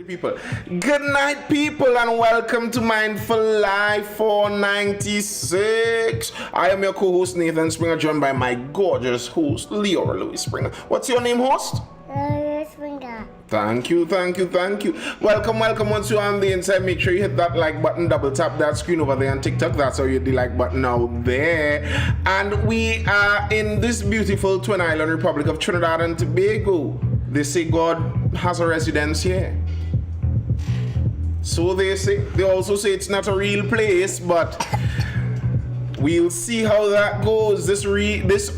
People, good night, people, and welcome to Mindful Live 496. I am your co-host Nathan Springer, joined by my gorgeous host Leora Louis Springer. What's your name, host? Springer. Thank you. Welcome. Once you're on the inside, make sure you hit that like button, double tap that screen over there on TikTok. That's how you hit the like button out there. And we are in this beautiful Twin Island Republic of Trinidad and Tobago. They say God has a residence here. So they say. They also say it's not a real place, but we'll see how that goes. This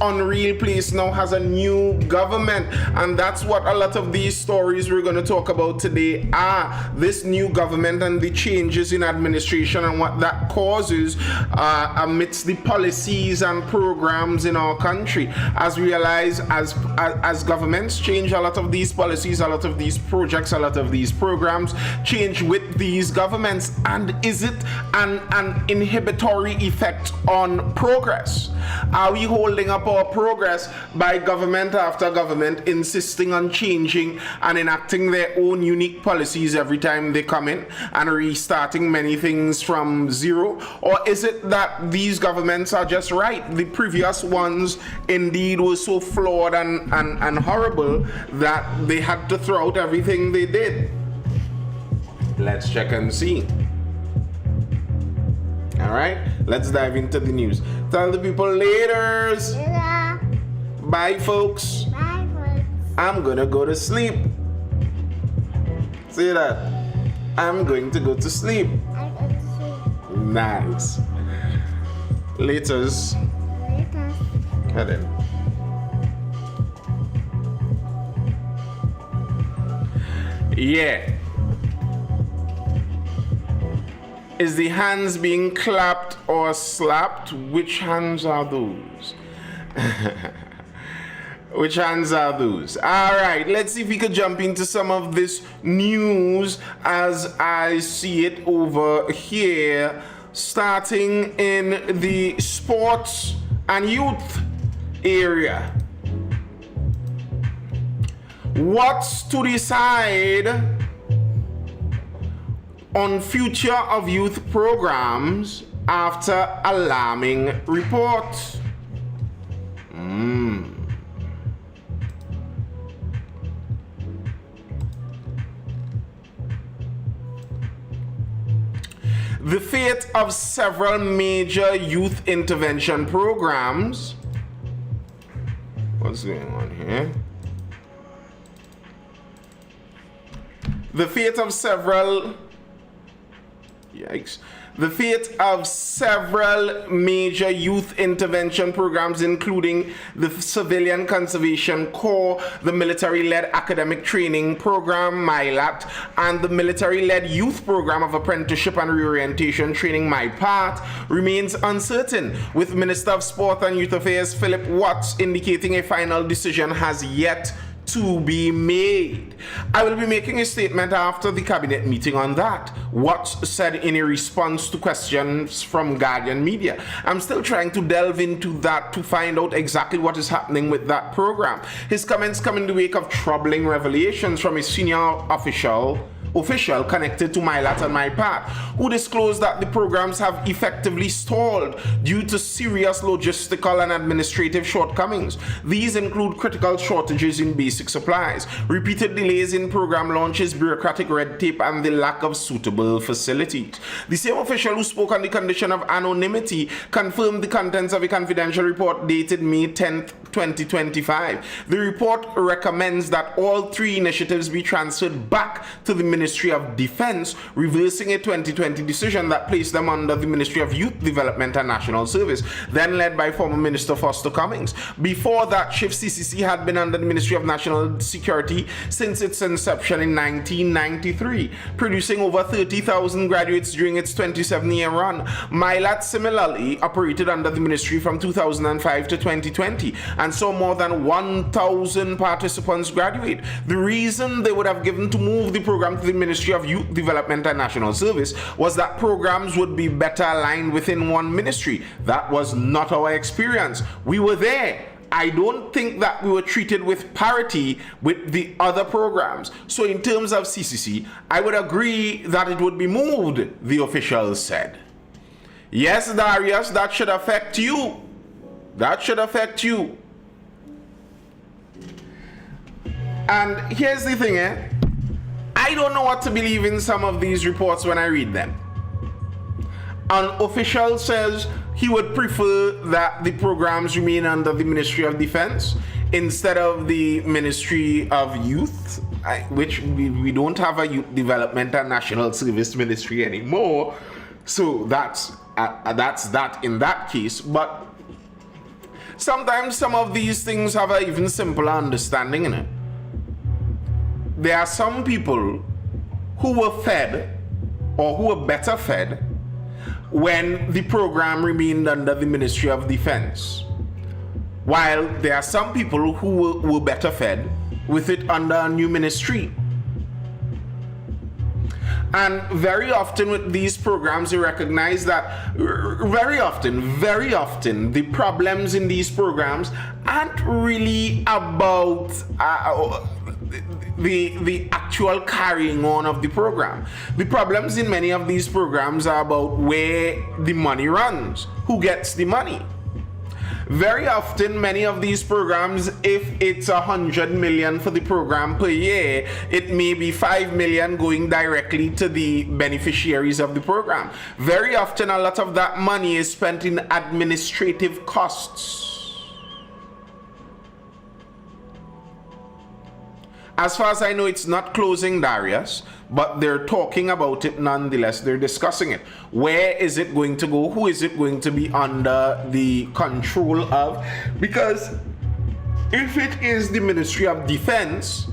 unreal place now has a new government, and that's what a lot of these stories we're going to talk about today are. This new government and the changes in administration and what that causes amidst the policies and programs in our country. As we realize, as governments change, a lot of these policies, a lot of these projects, a lot of these programs change with these governments. And is it an inhibitory effect on progress? Are we holding up our progress by government after government insisting on changing and enacting their own unique policies every time they come in and restarting many things from zero? Or is it that these governments are just right? The previous ones indeed were so flawed and horrible that they had to throw out everything they did. Let's check and see. Alright, let's dive into the news. Tell the people laters. Yeah. Bye, folks. Bye, folks. I'm gonna go to sleep. Say that. I'm going to go to sleep. I'm going to sleep. Nice. Laters. Later. Head in. Yeah. Is the hands being clapped or slapped? Which hands are those? Which hands are those? All right, let's see if we could jump into some of this news as I see it over here, starting in the sports and youth area. What's to decide on future of youth programs after alarming report? The fate of several major youth intervention programs. What's going on here? The fate of several major youth intervention programs, including the Civilian Conservation Corps, the Military-Led Academic Training Program, MILAT, and the Military-Led Youth Program of Apprenticeship and Reorientation Training, MyPath, remains uncertain, with Minister of Sport and Youth Affairs Philip Watts indicating a final decision has yet to be made. I will be making a statement after the cabinet meeting on that. Watts said in a response to questions from Guardian Media. I'm still trying to delve into that to find out exactly what is happening with that program. His comments come in the wake of troubling revelations from a senior official connected to MyLat and MyPath, who disclosed that the programs have effectively stalled due to serious logistical and administrative shortcomings. These include critical shortages in basic supplies, repeated delays in program launches, bureaucratic red tape, and the lack of suitable facilities. The same official who spoke on the condition of anonymity confirmed the contents of a confidential report dated May 10th, 2025. The report recommends that all three initiatives be transferred back to the Ministry of Defense, reversing a 2020 decision that placed them under the Ministry of Youth Development and National Service, then led by former Minister Foster Cummings. Before that shift, CCC had been under the Ministry of National Security since its inception in 1993, producing over 30,000 graduates during its 27-year run. MyLat similarly operated under the ministry from 2005 to 2020 and saw more than 1,000 participants graduate. The reason they would have given to move the program to the Ministry of Youth Development and National Service was that programs would be better aligned within one ministry. That was not our experience. We were there I don't think that we were treated with parity with the other programs. So in terms of CCC, I would agree that it would be moved, the officials said. Yes, Darius, that should affect you. That should affect you. And here's the thing, I don't know what to believe in some of these reports when I read them. An official says he would prefer that the programs remain under the Ministry of Defense instead of the Ministry of Youth, which we don't have a Youth Development and National Service Ministry anymore. So that's that in that case. But sometimes some of these things have an even simpler understanding in it. There are some people who were fed, or who were better fed, when the program remained under the Ministry of Defense, while there are some people who were better fed with it under a new ministry. And very often with these programs, you recognize that very often, the problems in these programs aren't really about the actual carrying on of the program. The problems in many of these programs are about where the money runs, who gets the money. Very often, many of these programs, if it's 100 million for the program per year, it may be 5 million going directly to the beneficiaries of the program. Very often, a lot of that money is spent in administrative costs. As far as I know, it's not closing, Darius, but they're talking about it nonetheless. They're discussing it. Where is it going to go? Who is it going to be under the control of? Because if it is the Ministry of Defense,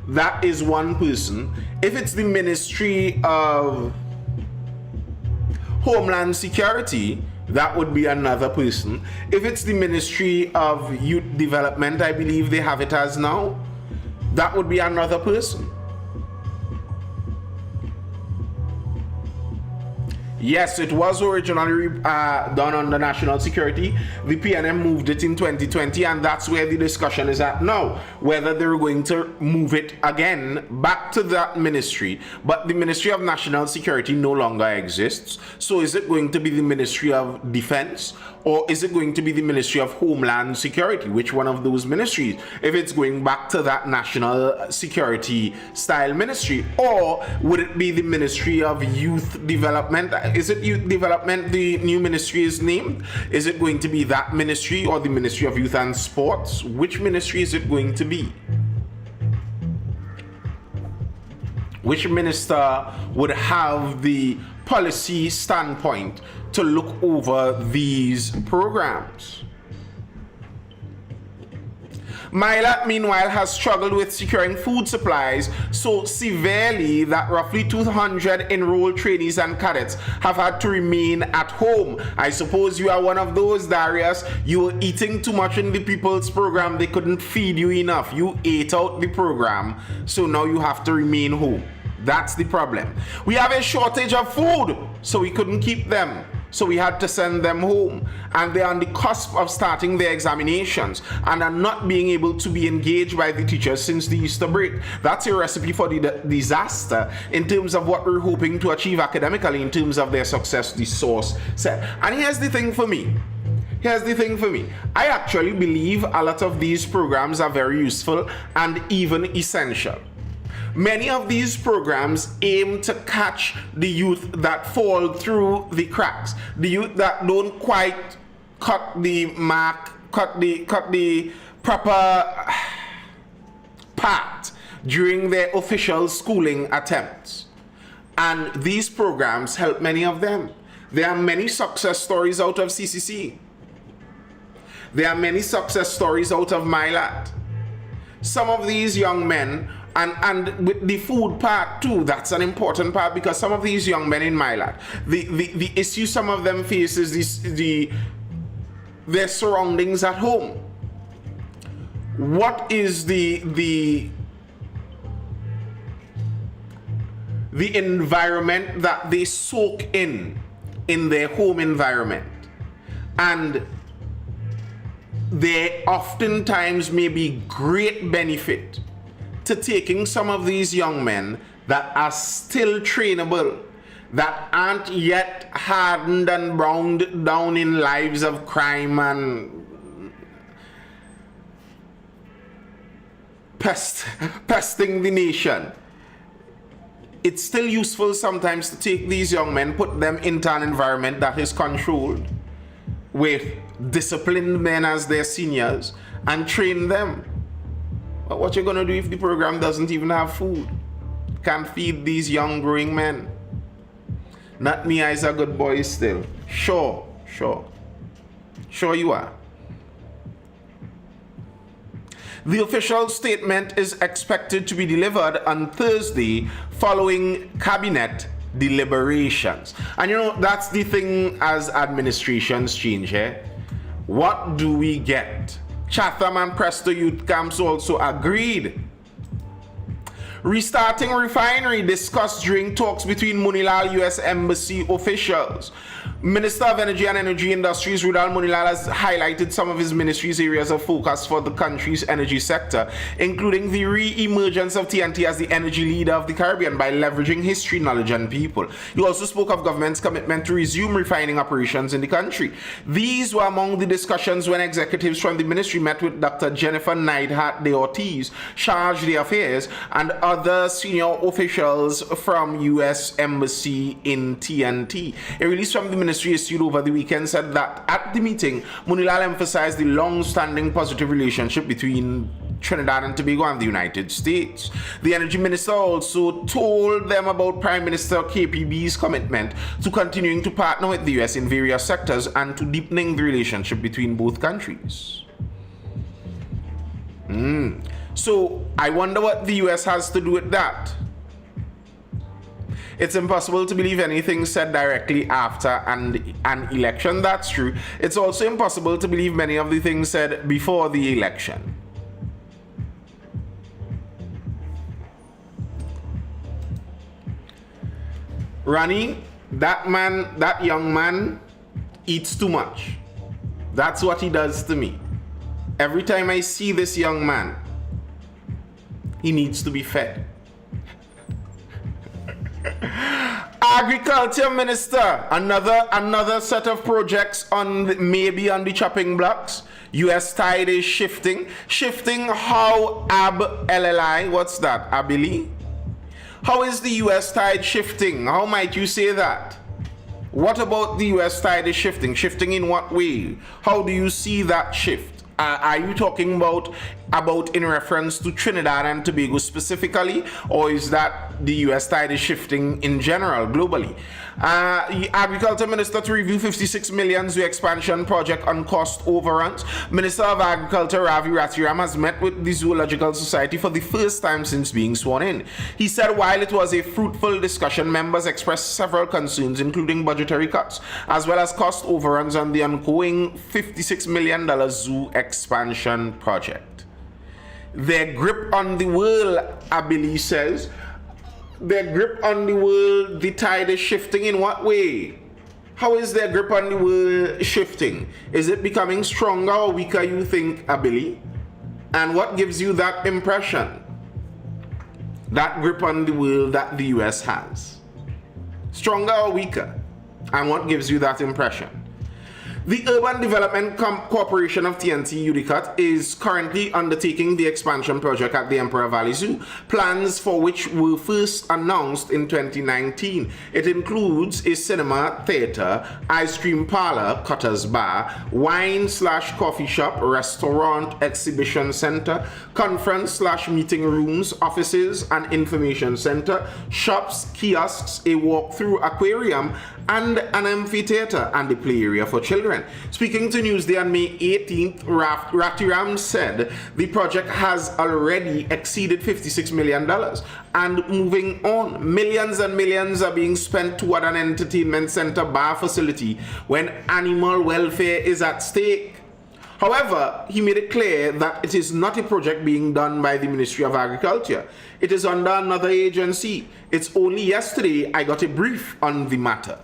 that is one person. If it's the Ministry of Homeland Security, that would be another person. If it's the Ministry of Youth Development, I believe they have it as now, that would be another person. Yes, it was originally done under national security. The PNM moved it in 2020, and that's where the discussion is at now, whether they're going to move it again back to that ministry. But the Ministry of National Security no longer exists. So is it going to be the Ministry of Defense, or is it going to be the Ministry of Homeland Security? Which one of those ministries? If it's going back to that national security style ministry, or would it be the Ministry of Youth Development? Is it Youth Development the new ministry is named? Is it going to be that ministry, or the Ministry of Youth and Sports? Which ministry is it going to be? Which minister would have the policy standpoint to look over these programs? Mylat, meanwhile, has struggled with securing food supplies so severely that roughly 200 enrolled trainees and cadets have had to remain at home. I suppose you are one of those, Darius. You were eating too much in the People's Program. They couldn't feed you enough. You ate out the program, so now you have to remain home. That's the problem. We have a shortage of food, so we couldn't keep them. So we had to send them home, and they're on the cusp of starting their examinations and are not being able to be engaged by the teachers since the Easter break. That's a recipe for the disaster in terms of what we're hoping to achieve academically in terms of their success, the source said. And here's the thing for me. I actually believe a lot of these programs are very useful and even essential. Many of these programs aim to catch the youth that fall through the cracks, the youth that don't quite cut the mark, cut the proper path during their official schooling attempts. And these programs help many of them. There are many success stories out of CCC. There are many success stories out of Mylat. Some of these young men, and with the food part too, that's an important part, because some of these young men in Mylat, the issue some of them face is their surroundings at home. What is the environment that they soak in their home environment? And there oftentimes may be great benefit to taking some of these young men that are still trainable, that aren't yet hardened and bound down in lives of crime and pesting the nation. It's still useful sometimes to take these young men, put them into an environment that is controlled with disciplined men as their seniors and train them. But what you're going to do if the program doesn't even have food? Can't feed these young growing men. Not me as a good boy still. Sure you are. The official statement is expected to be delivered on Thursday following cabinet deliberations. And you know, that's the thing as administrations change, eh? What do we get? Chatham and Presto youth camps also agreed. Restarting refinery discussed during talks between Munilal US Embassy officials. Minister of Energy and Energy Industries Rudal Munilal has highlighted some of his ministry's areas of focus for the country's energy sector, including the re-emergence of TNT as the energy leader of the Caribbean by leveraging history, knowledge and people. He also spoke of government's commitment to resume refining operations in the country. These were among the discussions when executives from the ministry met with Dr. Jennifer Neidhart de Ortiz, charge d'affaires, and other senior officials from US Embassy in TNT. A release from the ministry issued over the weekend said that at the meeting, Munilal emphasized the long-standing positive relationship between Trinidad and Tobago and the United States. The energy minister also told them about Prime Minister KPB's commitment to continuing to partner with the US in various sectors and to deepening the relationship between both countries. So I wonder what the US has to do with that. It's impossible to believe anything said directly after an election. That's true. It's also impossible to believe many of the things said before the election. Rani, that young man eats too much. That's what he does to me. Every time I see this young man, he needs to be fed. Agriculture Minister, another set of projects maybe on the chopping blocks. US tide is shifting how LLI, what's that, Abili? How is the US tide shifting? How might you say that? What about the US tide is shifting? Shifting in what way? How do you see that shift? Are you talking about in reference to Trinidad and Tobago specifically, or is that the US tide is shifting in general, globally? Agriculture Minister to review 56 million zoo expansion project on cost overruns. Minister of Agriculture Ravi Ratiram has met with the Zoological Society for the first time since being sworn in. He said while it was a fruitful discussion, members expressed several concerns, including budgetary cuts, as well as cost overruns on the ongoing $56 million zoo expansion project. Their grip on the world, Abili says, their grip on the world, the tide is shifting in what way? How is their grip on the world shifting? Is it becoming stronger or weaker, you think, Abili? And what gives you that impression? That grip on the world that the US has? Stronger or weaker? And what gives you that impression? The Urban Development Corporation of TNT Udicut is currently undertaking the expansion project at the Emperor Valley Zoo, plans for which were first announced in 2019. It includes a cinema, theater, ice cream parlor, Cutter's Bar, wine/coffee shop, restaurant, exhibition center, conference/meeting rooms, offices and information center, shops, kiosks, a walk-through aquarium, and an amphitheater and a play area for children. Speaking to Newsday on May 18th, Ratiram said the project has already exceeded $56 million and moving on. Millions and millions are being spent toward an entertainment center bar facility when animal welfare is at stake. However, he made it clear that it is not a project being done by the Ministry of Agriculture. It is under another agency. It's only yesterday I got a brief on the matter.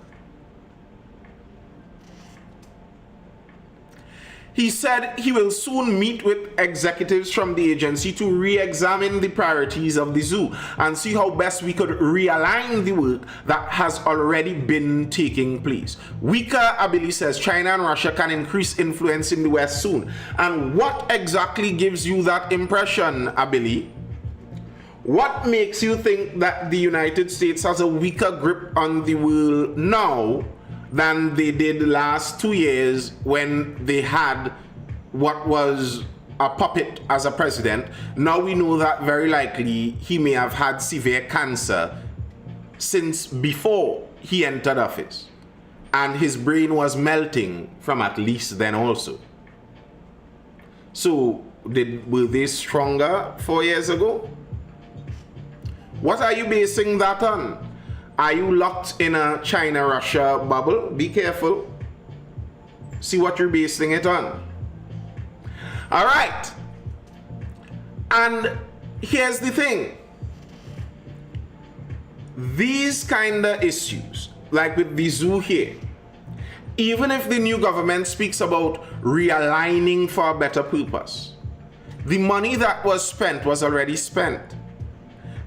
He said he will soon meet with executives from the agency to re-examine the priorities of the zoo and see how best we could realign the work that has already been taking place. Weaker Abili says China and Russia can increase influence in the West soon. And what exactly gives you that impression, Abili? What makes you think that the United States has a weaker grip on the world now than they did last 2 years when they had what was a puppet as a president? Now we know that very likely he may have had severe cancer since before he entered office, and his brain was melting from at least then also. So were they stronger 4 years ago? What are you basing that on? Are you locked in a China-Russia bubble? Be careful. See what you're basing it on. All right. And here's the thing. These kind of issues, like with the zoo here, even if the new government speaks about realigning for a better purpose, the money that was spent was already spent.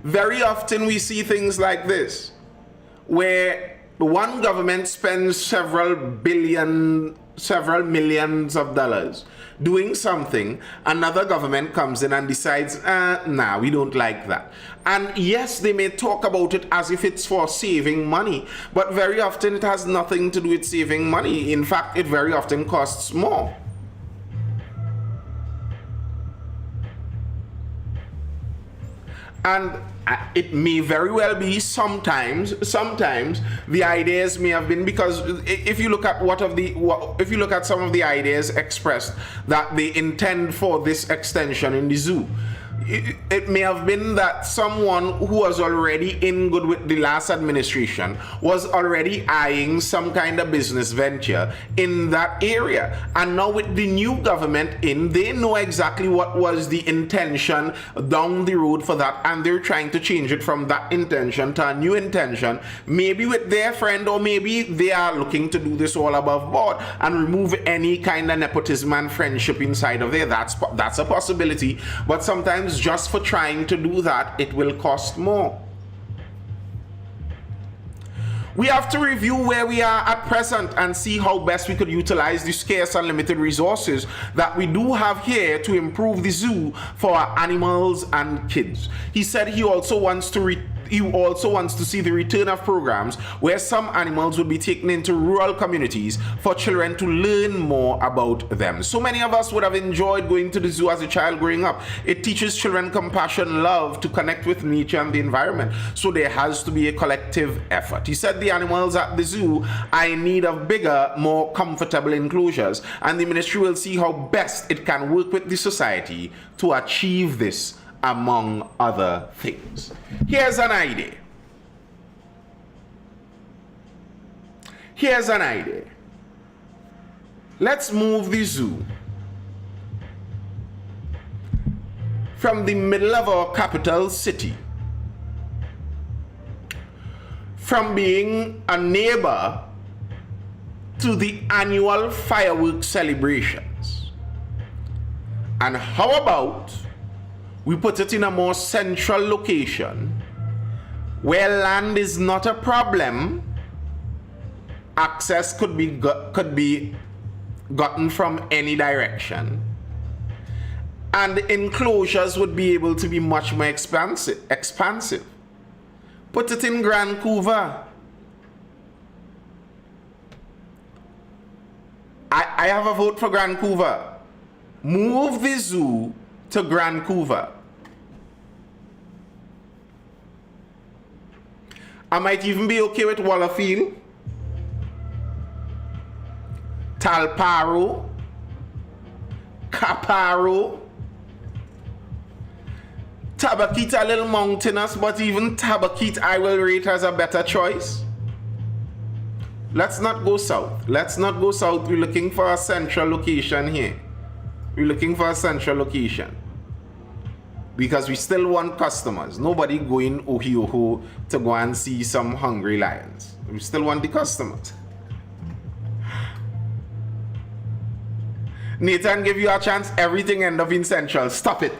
Very often we see things like this, where one government spends several millions of dollars doing something, another government comes in and decides, nah, we don't like that. And yes, they may talk about it as if it's for saving money, but very often it has nothing to do with saving money. In fact, it very often costs more. And it may very well be sometimes the ideas may have been, because if you look at if you look at some of the ideas expressed that they intend for this extension in the zoo, it may have been that someone who was already in good with the last administration was already eyeing some kind of business venture in that area. And now with the new government in, they know exactly what was the intention down the road for that, and they're trying to change it from that intention to a new intention, maybe with their friend, or maybe they are looking to do this all above board and remove any kind of nepotism and friendship inside of there. That's a possibility, but sometimes just for trying to do that, it will cost more. We have to review where we are at present and see how best we could utilize the scarce and limited resources that we do have here to improve the zoo for our animals and kids. He said he also wants to see the return of programs where some animals would be taken into rural communities for children to learn more about them. So many of us would have enjoyed going to the zoo as a child growing up. It teaches children compassion, love, to connect with nature and the environment. So there has to be a collective effort. He said the animals at the zoo are in need of bigger, more comfortable enclosures, and the ministry will see how best it can work with the society to achieve this, among other things. Here's an idea. Let's move the zoo from the middle of our capital city, from being a neighbor to the annual fireworks celebrations. And how about we put it in a more central location where land is not a problem, access could be gotten from any direction, and enclosures would be able to be much more expansive. Put it in Vancouver. I have a vote for Vancouver. Move the zoo to Vancouver. I might even be okay with Wallafield, Talparo, Caparo. Tabaquite a little mountainous, but even Tabaquite I will rate as a better choice. Let's not go south. We're looking for a central location here. Because we still want customers. Nobody going ohi to go and see some hungry lions. We still want the customers. Nathan give you a chance, everything end up in Central. Stop it.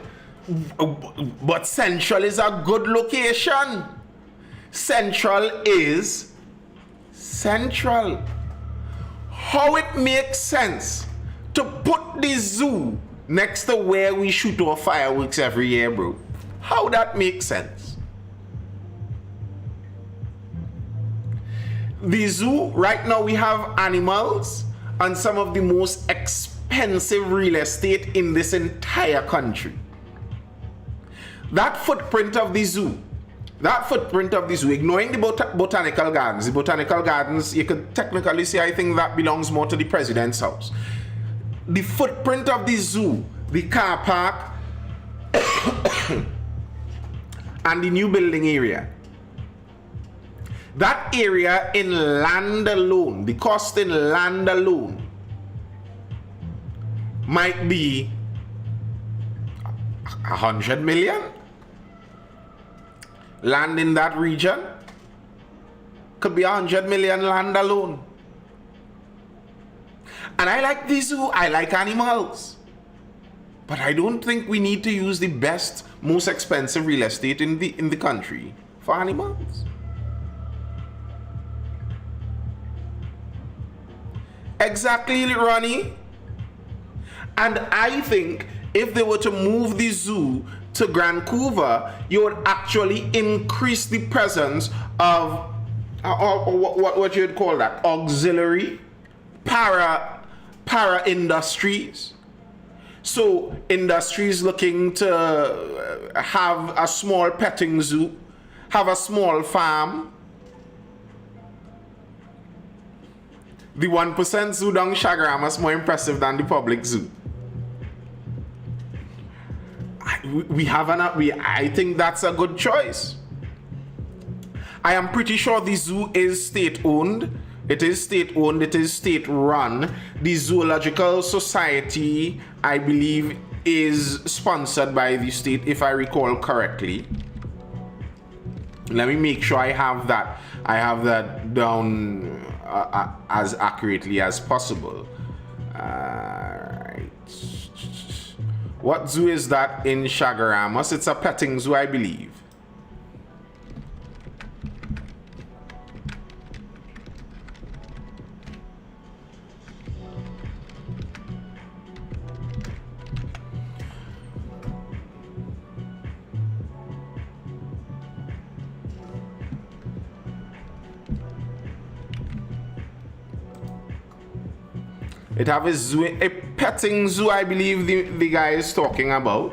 But Central is a good location. Central is Central. How it makes sense to put the zoo next to where we shoot our fireworks every year, bro? How that makes sense? The zoo, right now we have animals and some of the most expensive real estate in this entire country. That footprint of the zoo, ignoring the botanical gardens, you could technically say I think that belongs more to the president's house. The footprint of the zoo, the car park, and the new building area. That area in land alone, the cost in land alone, might be 100 million. Land in that region could be 100 million land alone. And I like the zoo, I like animals. But I don't think we need to use the best, most expensive real estate in the country for animals. Exactly, Ronnie. And I think if they were to move the zoo to Vancouver, you would actually increase the presence of what you'd call that, auxiliary para industries. So industries looking to have a small petting zoo, have a small farm. The 1% zoo down Chagram is more impressive than the public zoo. I think that's a good choice. I am pretty sure the zoo is state-owned. It is state-owned, it is state-run. The Zoological Society, I believe, is sponsored by the state, if I recall correctly. Let me make sure I have that down as accurately as possible. Right. What zoo is that in Chaguaramas? It's a petting zoo, I believe. It have a zoo, a petting zoo, I believe the guy is talking about.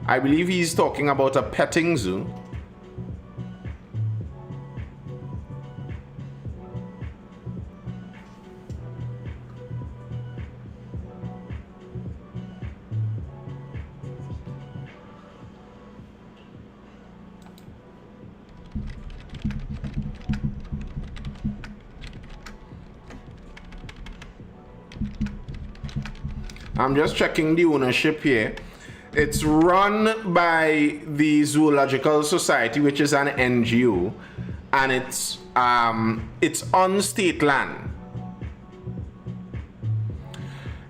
I believe he's talking about a petting zoo. I'm just checking the ownership here. It's run by the Zoological Society, which is an NGO, and it's on state land.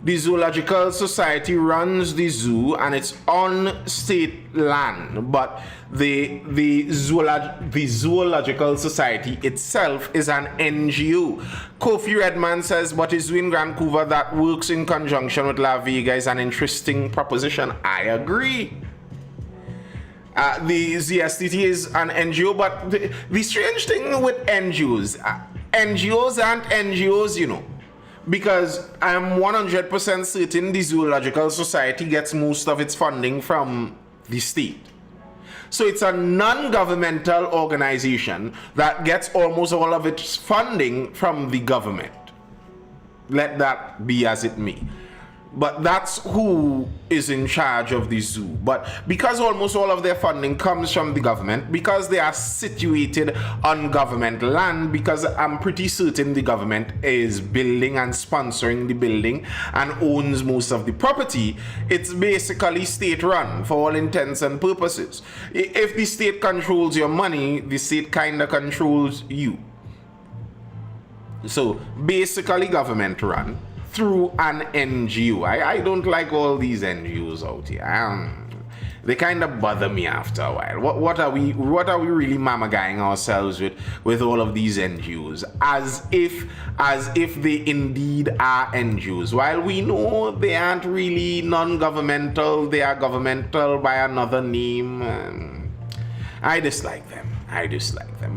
The Zoological Society runs the zoo and it's on state land, but the Zoological Society itself is an NGO. Kofi Redman says, but a zoo in Vancouver that works in conjunction with La Vega is an interesting proposition. I agree. The ZSTT is an NGO, but the strange thing with NGOs, NGOs aren't NGOs, you know. Because I am 100% certain the Zoological Society gets most of its funding from the state. So it's a non-governmental organization that gets almost all of its funding from the government. Let that be as it may. But that's who is in charge of the zoo. But because almost all of their funding comes from the government, because they are situated on government land, because I'm pretty certain the government is building and sponsoring the building and owns most of the property, it's basically state-run for all intents and purposes. If the state controls your money, the state kind of controls you. So basically government-run through an NGO. I don't like all these NGOs out here. They kind of bother me after a while. What are we really mamagaing ourselves with all of these NGOs? As if they indeed are NGOs. While we know they aren't really non-governmental, they are governmental by another name. I dislike them.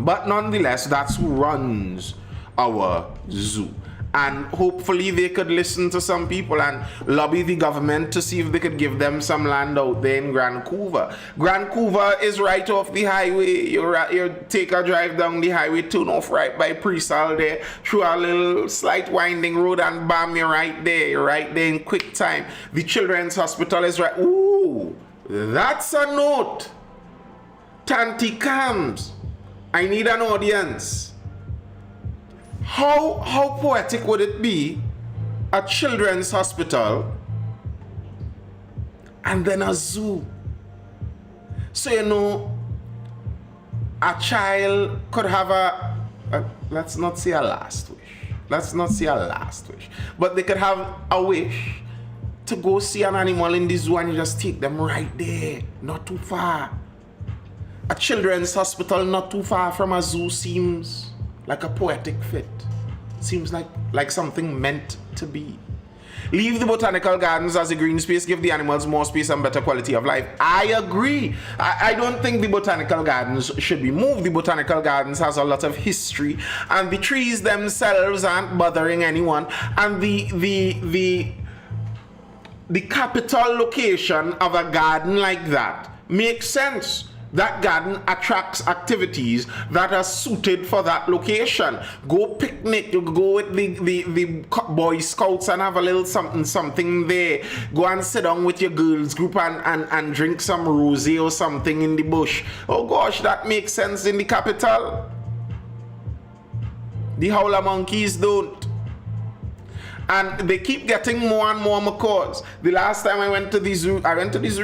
But nonetheless, that's who runs our zoo. And hopefully they could listen to some people and lobby the government to see if they could give them some land out there in Grand Couver. Grand Couver is right off the highway. You take a drive down the highway, turn off right by Presal there, through a little slight winding road, and bam, you're right there. You're right there in quick time. The Children's Hospital is right. Ooh, that's a note. Tanti Cams, I need an audience. How poetic would it be? A children's hospital and then a zoo. So a child could have a let's not say a last wish. But they could have a wish to go see an animal in the zoo and you just take them right there, not too far. A children's hospital not too far from a zoo seems like a poetic fit. Seems like something meant to be. Leave the botanical gardens as a green space, give the animals more space and better quality of life. I agree. I don't think the botanical gardens should be moved. The botanical gardens has a lot of history, and the trees themselves aren't bothering anyone. And the capital location of a garden like that makes sense. That garden attracts activities that are suited for that location. Go picnic, you go with the Boy Scouts and have a little something there. Go and sit down with your girls group and drink some rosé or something in the bush. Oh gosh, that makes sense in the capital. The howler monkeys don't. And they keep getting more and more macaws. The last time I went to the zoo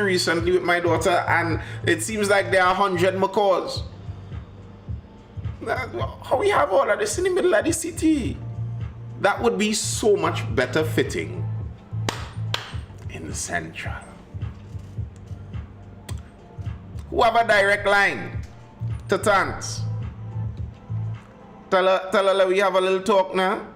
recently with my daughter, and it seems like there are 100 macaws. How we have all of this in the middle of the city? That would be so much better fitting in Central. Who have a direct line to Tants? Tell her we have a little talk now.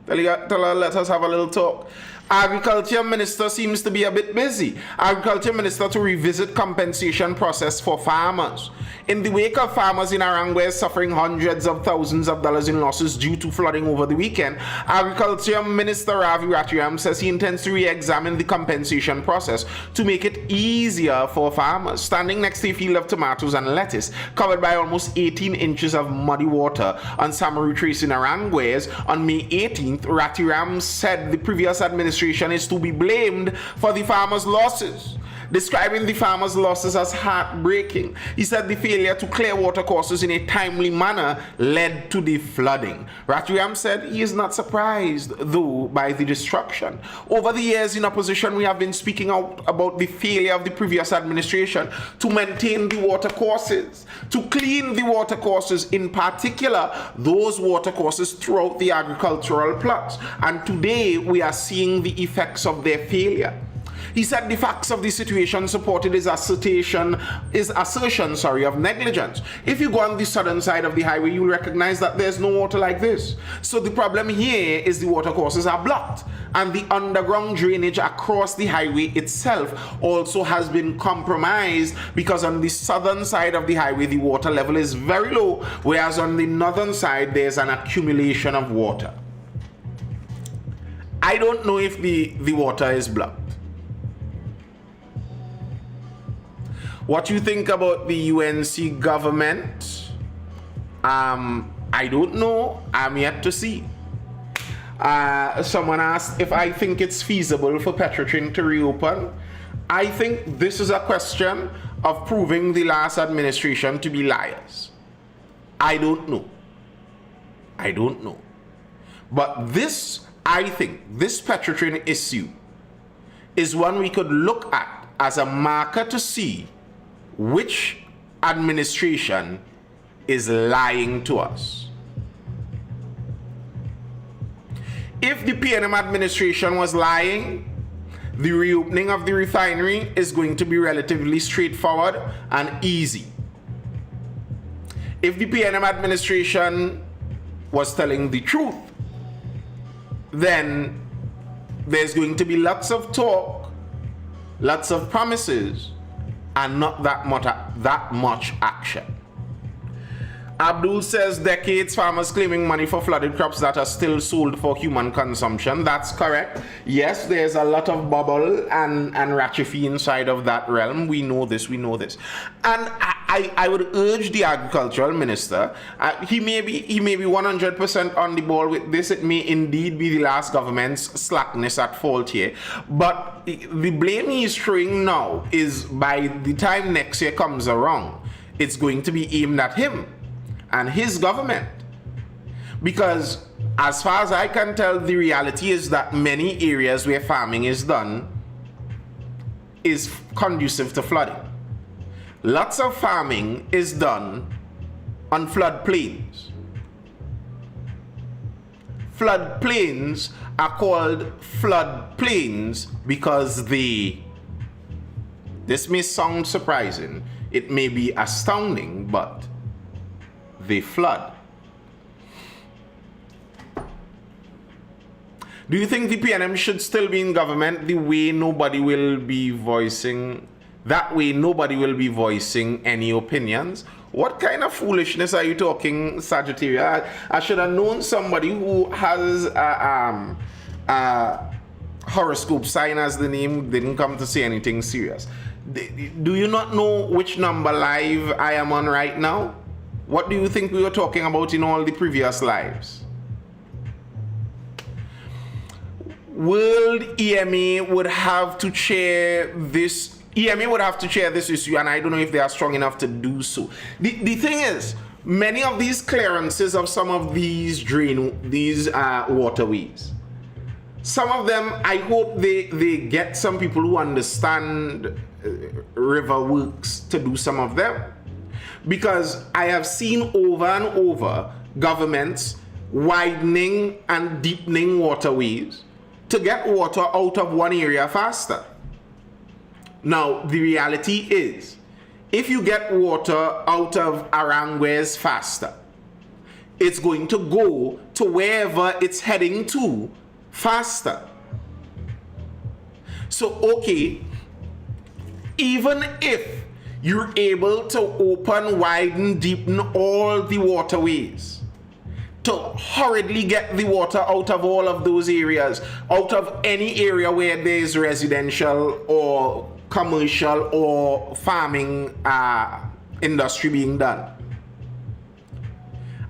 Tell her, let us have a little talk. Agriculture Minister seems to be a bit busy. Agriculture Minister to revisit compensation process for farmers. In the wake of farmers in Arangwe suffering hundreds of thousands of dollars in losses due to flooding over the weekend, Agriculture Minister Ravi Rathiram says he intends to re-examine the compensation process to make it easier for farmers. Standing next to a field of tomatoes and lettuce covered by almost 18 inches of muddy water on Samaru Trace in Arangwe on May 18th, Rathiram said the previous administration is to be blamed for the farmers' losses. Describing the farmers' losses as heartbreaking, he said the failure to clear watercourses in a timely manner led to the flooding. Rathiram said he is not surprised, though, by the destruction. Over the years in opposition, we have been speaking out about the failure of the previous administration to maintain the watercourses, to clean the watercourses, in particular, those watercourses throughout the agricultural plots. And today, we are seeing the effects of their failure. He said the facts of the situation supported his assertion of negligence. If you go on the southern side of the highway, you'll recognize that there's no water like this. So the problem here is the watercourses are blocked, and the underground drainage across the highway itself also has been compromised, because on the southern side of the highway the water level is very low, whereas on the northern side there's an accumulation of water. I don't know if the water is blocked. What you think about the UNC government? I don't know. I'm yet to see. Someone asked if I think it's feasible for Petrotrin to reopen. I think this is a question of proving the last administration to be liars. I don't know. But this, I think, this Petrotrin issue is one we could look at as a marker to see which administration is lying to us. If the PNM administration was lying, the reopening of the refinery is going to be relatively straightforward and easy. If the PNM administration was telling the truth, then there's going to be lots of talk, lots of promises, and not that much action. Abdul says decades farmers claiming money for flooded crops that are still sold for human consumption. That's correct. Yes, there's a lot of bubble and ratchefi inside of that realm. We know this. And I would urge the agricultural minister, he may be 100% on the ball with this. It may indeed be the last government's slackness at fault here. But the blame he is throwing now is, by the time next year comes around, it's going to be aimed at him and his government. Because as far as I can tell, the reality is that many areas where farming is done is conducive to flooding. Lots of farming is done on floodplains. Floodplains are called floodplains because this may sound surprising, it may be astounding, but they flood. Do you think the PNM should still be in government that way nobody will be voicing any opinions? What kind of foolishness are you talking, Sagittarius? I should have known somebody who has a horoscope sign as the name didn't come to say anything serious. Do you not know which number live I am on right now? What do you think we were talking about in all the previous lives? World EMA would have to chair this. EMA would have to chair this issue, and I don't know if they are strong enough to do so. The thing is, many of these clearances of some of these waterways, some of them, I hope they get some people who understand river works to do some of them. Because I have seen over and over governments widening and deepening waterways to get water out of one area faster. Now, the reality is, if you get water out of Arangwes faster, it's going to go to wherever it's heading to faster. So, okay, even if you're able to open, widen, deepen all the waterways to hurriedly get the water out of all of those areas, out of any area where there's residential or commercial or farming industry being done,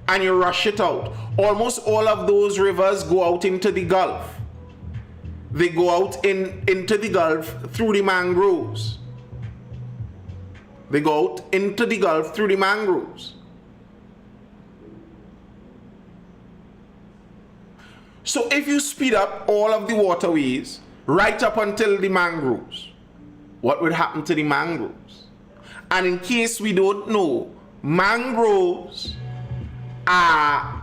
and you rush it out. Almost all of those rivers go out into the Gulf. They go out into the Gulf through the mangroves. They go out into the Gulf through the mangroves. So if you speed up all of the waterways right up until the mangroves, what would happen to the mangroves? And in case we don't know, mangroves are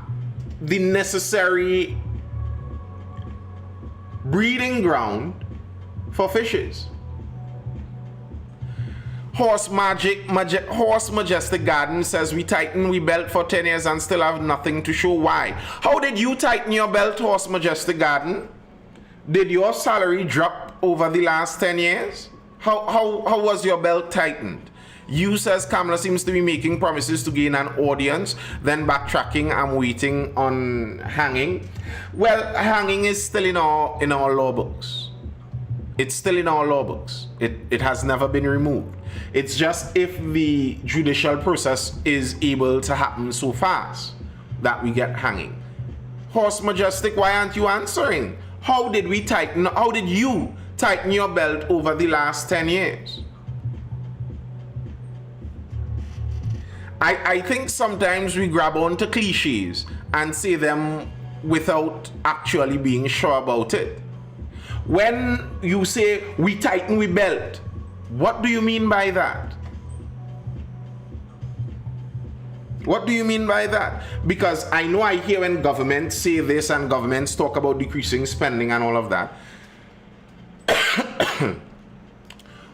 the necessary breeding ground for fishes. Horse Majestic Garden says we tighten we belt for 10 years and still have nothing to show why. How did you tighten your belt, Horse Majestic Garden? Did your salary drop over the last 10 years? How was your belt tightened? You, says Kamala, seems to be making promises to gain an audience, then backtracking and waiting on hanging. Well, hanging is still in our law books. It's still in our law books. It has never been removed. It's just if the judicial process is able to happen so fast that we get hanging. Horse Majestic, why aren't you answering? How did you tighten your belt over the last 10 years? I think sometimes we grab onto cliches and say them without actually being sure about it. When you say we tighten we belt, what do you mean by that? What do you mean by that? Because I know I hear when governments say this and governments talk about decreasing spending and all of that.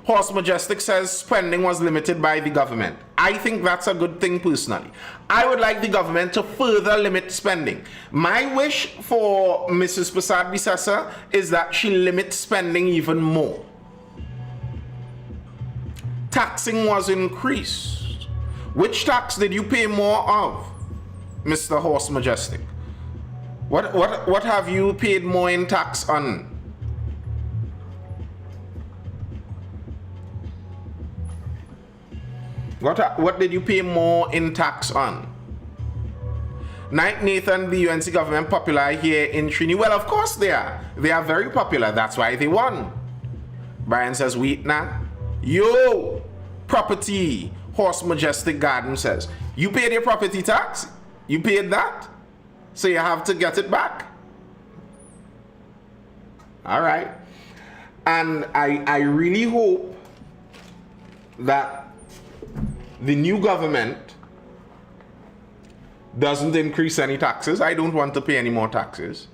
Horse Majestic says spending was limited by the government. I think that's a good thing personally. I would like the government to further limit spending. My wish for Mrs. Prasad Bisesa is that she limits spending even more. Taxing was increased. Which tax did you pay more of, Mr. Horse Majestic? What have you paid more in tax on? What did you pay more in tax on? Knight Nathan, the UNC government popular here in Trini? Well, of course they are. They are very popular. That's why they won. Brian says, wait now. Yo, property. Horse Majestic Garden says, you paid your property tax? You paid that? So you have to get it back. All right. And I really hope that the new government doesn't increase any taxes. I don't want to pay any more taxes.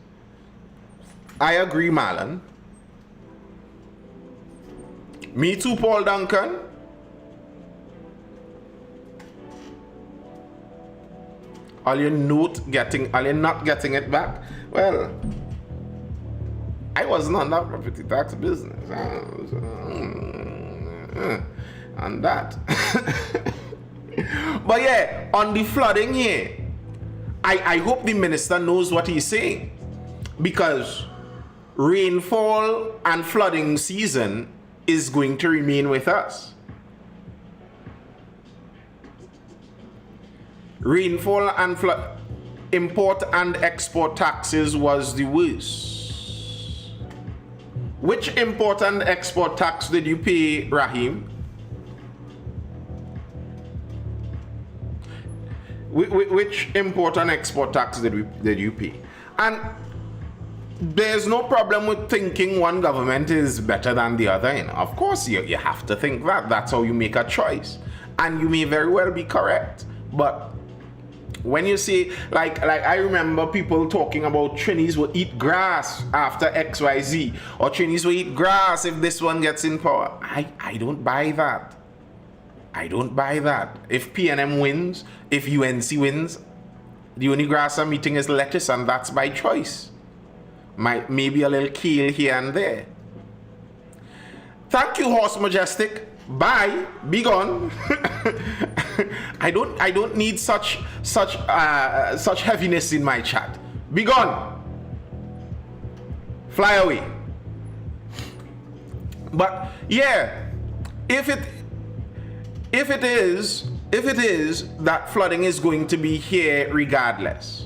I agree, Marlon. Me too, Paul Duncan. Are you not getting it back? Well, I wasn't on that property tax business. On that. But yeah, on the flooding here, I hope the minister knows what he's saying, because rainfall and flooding season is going to remain with us. Rainfall and flood, import and export taxes was the worst. Which import and export tax did you pay, Rahim? Which import and export tax did you pay? And there's no problem with thinking one government is better than the other. You know? Of course, you have to think that. That's how you make a choice. And you may very well be correct. But when you say, like I remember people talking about Trinis will eat grass after XYZ, or Trinis will eat grass if this one gets in power. I don't buy that. I don't buy that. If PNM wins, if UNC wins, the only grass I'm eating is lettuce, and that's by choice. Maybe a little kale here and there. Thank you, Horse Majestic. Bye. Be gone. I don't need such heaviness in my chat. Be gone. Fly away. But yeah, if it is that flooding is going to be here regardless,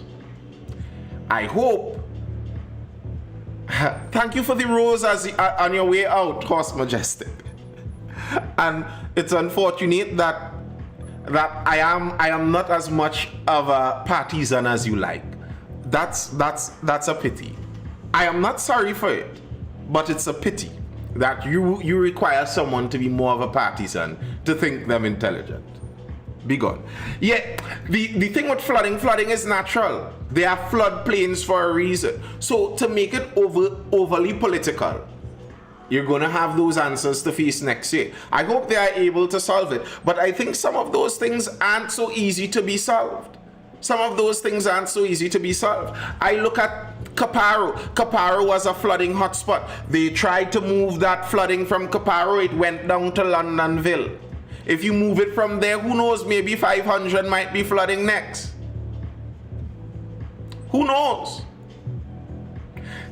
I hope. Thank you for the rose on your way out, Horse Majestic. And it's unfortunate that I am not as much of a partisan as you like. That's a pity. I am not sorry for it, but it's a pity that you require someone to be more of a partisan to think them intelligent. Be gone. Yeah, the thing with flooding is natural. They are floodplains for a reason. So to make it overly political, you're going to have those answers to face next year. I hope they are able to solve it. But I think some of those things aren't so easy to be solved. I look at Caparo. Caparo was a flooding hotspot. They tried to move that flooding from Caparo. It went down to Londonville. If you move it from there, who knows, maybe 500 might be flooding next. Who knows?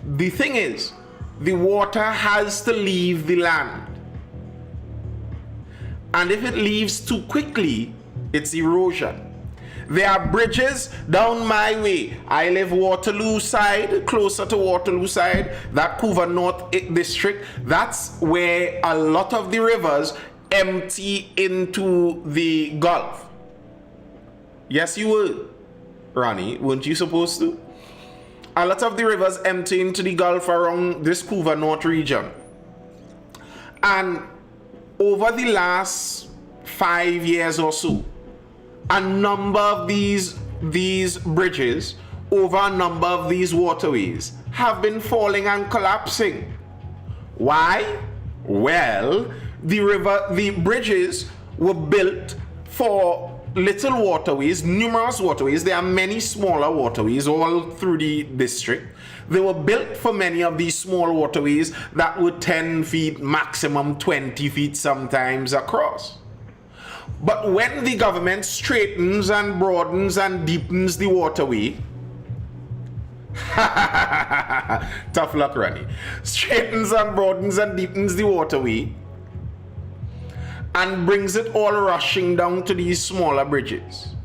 The thing is, the water has to leave the land. And if it leaves too quickly, it's erosion. There are bridges down my way. I live Waterloo side, closer to Waterloo side, that Couva North district. That's where a lot of the rivers empty into the Gulf. Yes, you would, Ronnie. Weren't you supposed to? A lot of the rivers empty into the Gulf around this Couva North region. And over the last 5 years or so, a number of these bridges over a number of these waterways have been falling and collapsing. Why? Well, the bridges were built for little waterways, numerous waterways. There are many smaller waterways all through the district. They were built for many of these small waterways that were 10 feet, maximum 20 feet sometimes across. But when the government straightens and broadens and deepens the waterway, tough luck, Ronnie. Straightens and broadens and deepens the waterway and brings it all rushing down to these smaller bridges.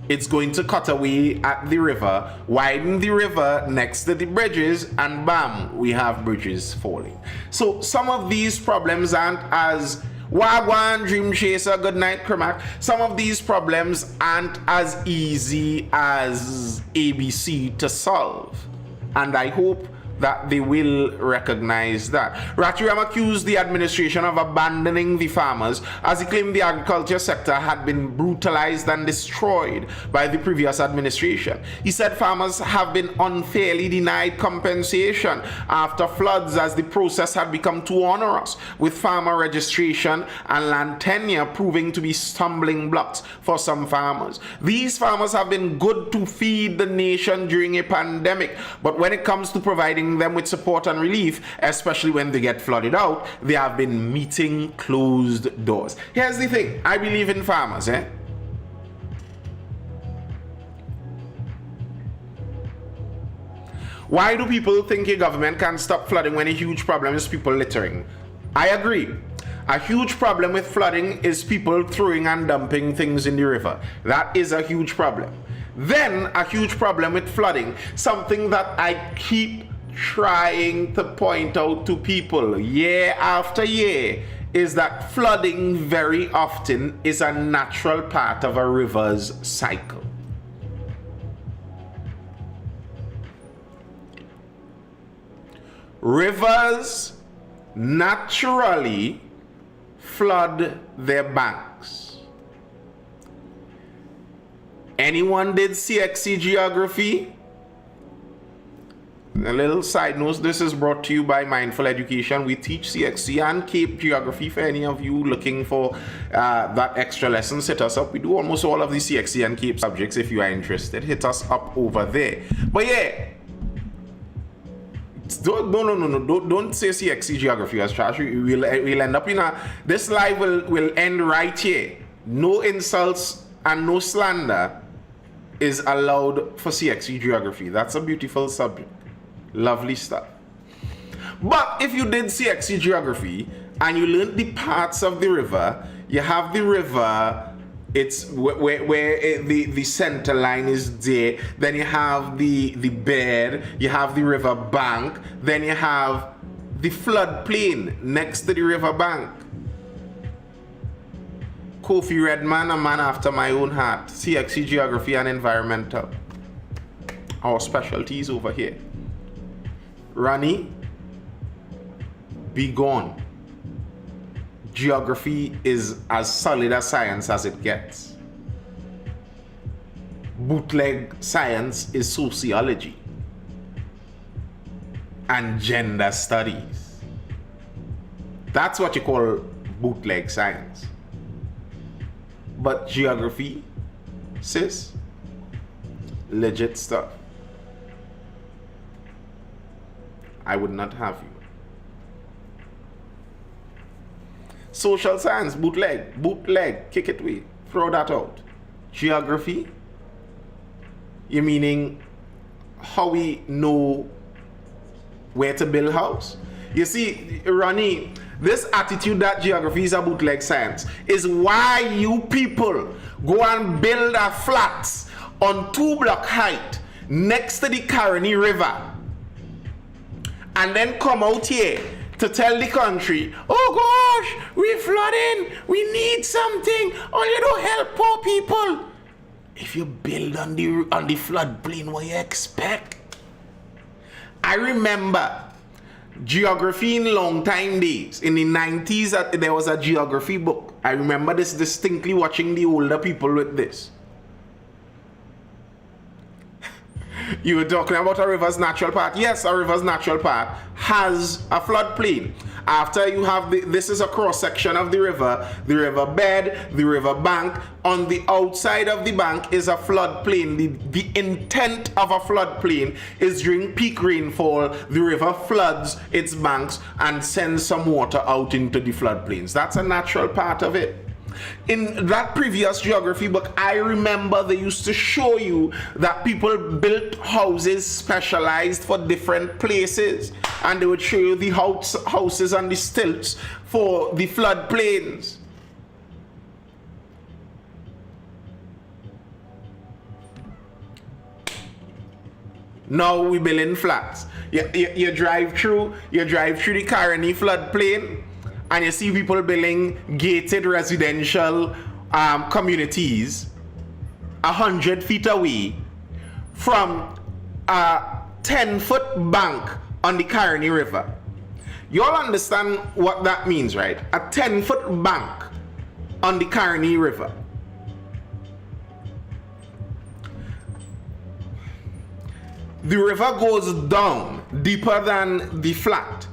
It's going to cut away at the river, widen the river next to the bridges, and bam, we have bridges falling. So some of these problems aren't as Wagwan, Dream Chaser, good night, Kermac. Some of these problems aren't as easy as ABC to solve. And I hope that they will recognize that. Rathiram accused the administration of abandoning the farmers as he claimed the agriculture sector had been brutalized and destroyed by the previous administration. He said farmers have been unfairly denied compensation after floods as the process had become too onerous, with farmer registration and land tenure proving to be stumbling blocks for some farmers. These farmers have been good to feed the nation during a pandemic, but when it comes to providing them with support and relief, especially when they get flooded out, they have been meeting closed doors. Here's the thing, I believe in farmers, Why do people think a government can stop flooding when a huge problem is people littering? I agree. A huge problem with flooding is people throwing and dumping things in the river. That is a huge problem. Then a huge problem with flooding, something that I keep trying to point out to people year after year, is that flooding very often is a natural part of a river's cycle. Rivers naturally flood their banks. Anyone did CXC geography? A little side note, this is brought to you by Mindful Education. We teach CXC and Cape geography. For any of you looking for that extra lessons, hit us up. We do almost all of the CXC and Cape subjects. If you are interested, hit us up over there. But yeah, don't say CXC geography as trash. We'll end up in this live will end right here. No insults and no slander is allowed for CXC geography. That's a beautiful subject. Lovely stuff. But if you did CXC geography and you learned the parts of the river, you have the river, it's where the center line is there, then you have the bed, you have the river bank, then you have the floodplain next to the river bank. Kofi Redman, a man after my own heart. CXC geography and environmental, our specialties over here. Rani, be gone. Geography is as solid a science as it gets. Bootleg science is sociology and gender studies. That's what you call bootleg science. But geography, sis, legit stuff. I would not have you. Social science, bootleg, kick it away, throw that out. Geography, you meaning how we know where to build house? You see, Ronnie, this attitude that geography is a bootleg science is why you people go and build a flats on 2-block height next to the Caroni River and then come out here to tell the country, oh gosh, we're flooding, we need something, or you don't help poor people. If you build on the floodplain, what you expect? I remember geography in long time days. In the 90s, there was a geography book I remember this distinctly, watching the older people with this. You were talking about a river's natural path. Yes, a river's natural path has a floodplain. After you have this is a cross section of the river bed, the river bank. On the outside of the bank is a floodplain. The intent of a floodplain is during peak rainfall, the river floods its banks and sends some water out into the floodplains. That's a natural part of it. In that previous geography book, I remember they used to show you that people built houses specialized for different places, and they would show you the houses on the stilts for the floodplains. Now we build in flats. You drive through the Caroni floodplain, and you see people building gated residential communities 100 feet away from a 10-foot bank on the Caroni River. You all understand what that means, right? A 10-foot bank on the Caroni River. The river goes down deeper than the flat.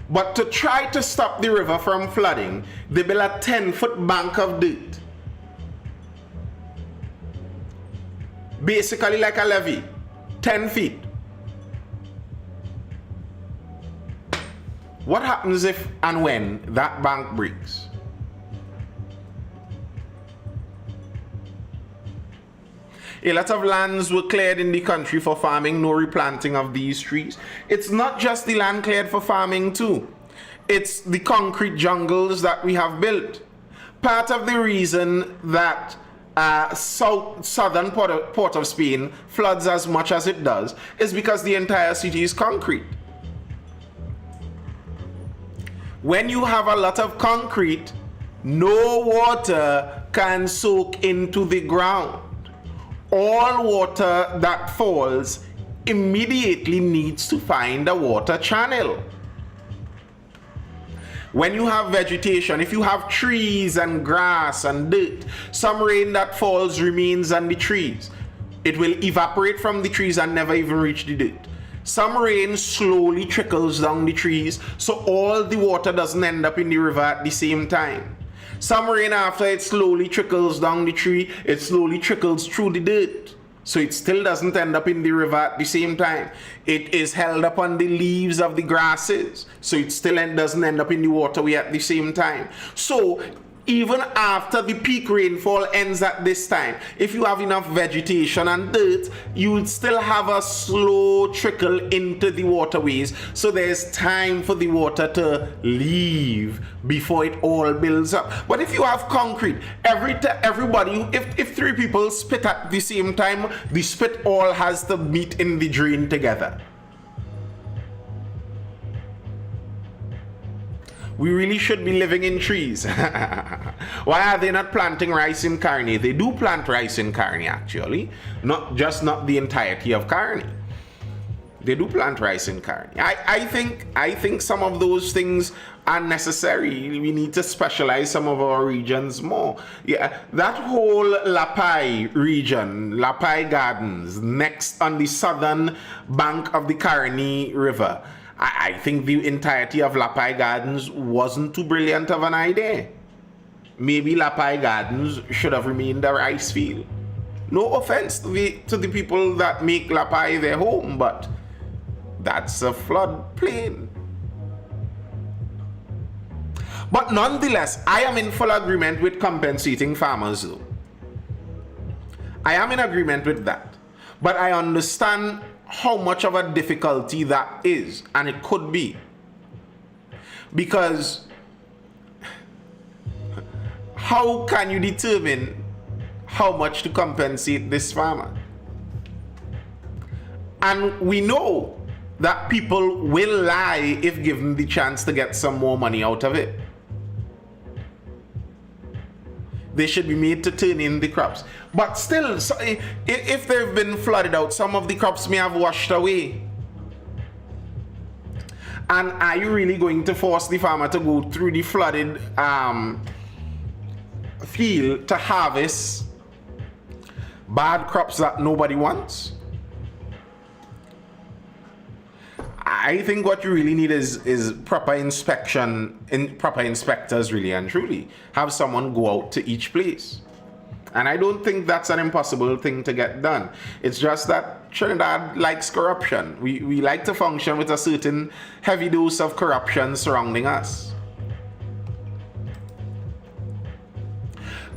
But to try to stop the river from flooding, they built a 10-foot bank of dirt. Basically like a levee, 10 feet. What happens if and when that bank breaks? A lot of lands were cleared in the country for farming, no replanting of these trees. It's not just the land cleared for farming too. It's the concrete jungles that we have built. Part of the reason that southern Port of Spain floods as much as it does is because the entire city is concrete. When you have a lot of concrete, no water can soak into the ground. All water that falls immediately needs to find a water channel. When you have vegetation, if you have trees and grass and dirt, some rain that falls remains on the trees. It will evaporate from the trees and never even reach the dirt. Some rain slowly trickles down the trees, so all the water doesn't end up in the river at the same time. Some rain, after it slowly trickles down the tree, it slowly trickles through the dirt. So it still doesn't end up in the river at the same time. It is held up on the leaves of the grasses. So it still doesn't end up in the waterway at the same time. So even after the peak rainfall ends at this time, if you have enough vegetation and dirt, you would still have a slow trickle into the waterways, so there's time for the water to leave before it all builds up. But if you have concrete, everybody, if three people spit at the same time, the spit all has to meet in the drain together. We really should be living in trees. Why are they not planting rice in Caroni? They do plant rice in Caroni, actually. Not the entirety of Caroni. They do plant rice in Caroni. I think some of those things are necessary. We need to specialize some of our regions more. Yeah, that whole Lapai region, Lapai Gardens, next on the southern bank of the Caroni River, I think the entirety of Lapai Gardens wasn't too brilliant of an idea. Maybe Lapai Gardens should have remained a rice field. No offense to the people that make Lapai their home, but that's a floodplain. But nonetheless, I am in full agreement with compensating farmers though. I am in agreement with that. But I understand how much of a difficulty that is, and it could be. Because how can you determine how much to compensate this farmer? And we know that people will lie if given the chance to get some more money out of it. They should be made to turn in the crops. But still, if they've been flooded out, some of the crops may have washed away. And are you really going to force the farmer to go through the flooded field to harvest bad crops that nobody wants? I think what you really need is proper inspection, proper inspectors, really and truly. Have someone go out to each place. And I don't think that's an impossible thing to get done. It's just that Trinidad likes corruption. We like to function with a certain heavy dose of corruption surrounding us.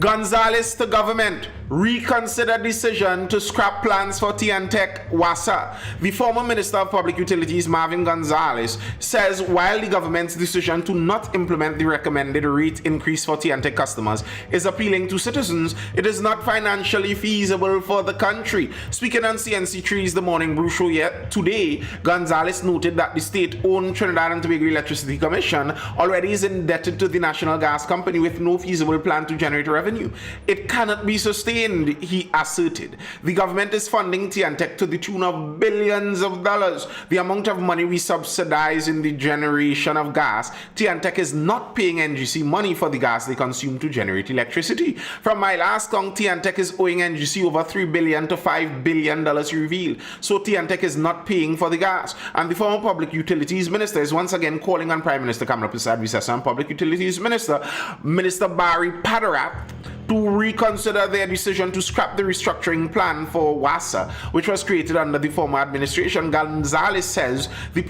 Gonzales to government, reconsider decision to scrap plans for TNTech WASA. The former Minister of Public Utilities, Marvin Gonzales, says while the government's decision to not implement the recommended rate increase for TNTech customers is appealing to citizens, it is not financially feasible for the country. Speaking on CNC3's The Morning Brew Show today, Gonzales noted that the state-owned Trinidad and Tobago Electricity Commission already is indebted to the National Gas Company with no feasible plan to generate revenue. It cannot be sustained, he asserted. The government is funding TNTech to the tune of billions of dollars. The amount of money we subsidize in the generation of gas, TNTech is not paying NGC money for the gas they consume to generate electricity. From my last count, TNTech is owing NGC over $3 billion to $5 billion revealed. So TNTech is not paying for the gas. And the former Public Utilities Minister is once again calling on Prime Minister Kamala Prasad and Public Utilities Minister Barry Padarat to reconsider their decision to scrap the restructuring plan for WASA, which was created under the former administration. Gonzales says the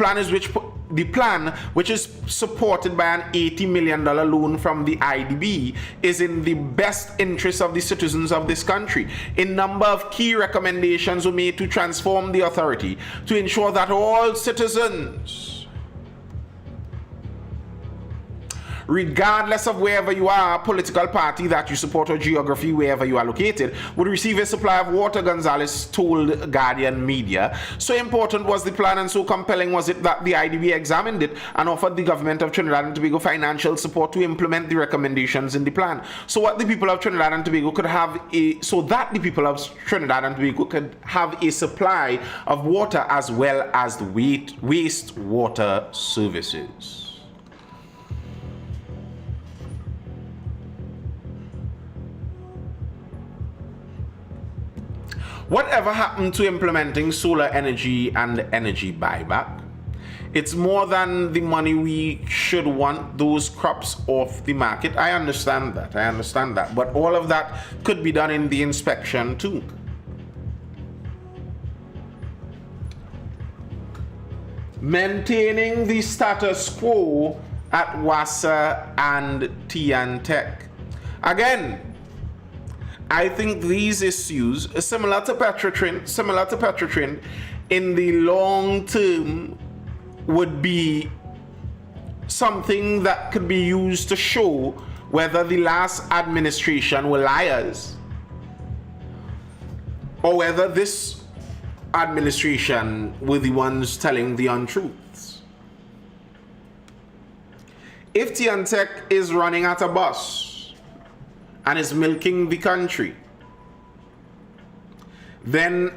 plan, which is supported by an $80 million loan from the IDB, is in the best interest of the citizens of this country. A number of key recommendations were made to transform the authority to ensure that all citizens, regardless of wherever you are, political party that you support, or geography, wherever you are located, would receive a supply of water, Gonzales told Guardian Media. So important was the plan and so compelling was it that the IDB examined it and offered the government of Trinidad and Tobago financial support to implement the recommendations in the plan. So that the people of Trinidad and Tobago could have a supply of water as well as the wastewater services. Whatever happened to implementing solar energy and energy buyback? It's more than the money we should want those crops off the market. I understand that. But all of that could be done in the inspection too. Maintaining the status quo at WASA and TNTech. Again, I think these issues, similar to Petrotrin, in the long term would be something that could be used to show whether the last administration were liars or whether this administration were the ones telling the untruths. If TNTech is running at a bus and is milking the country, then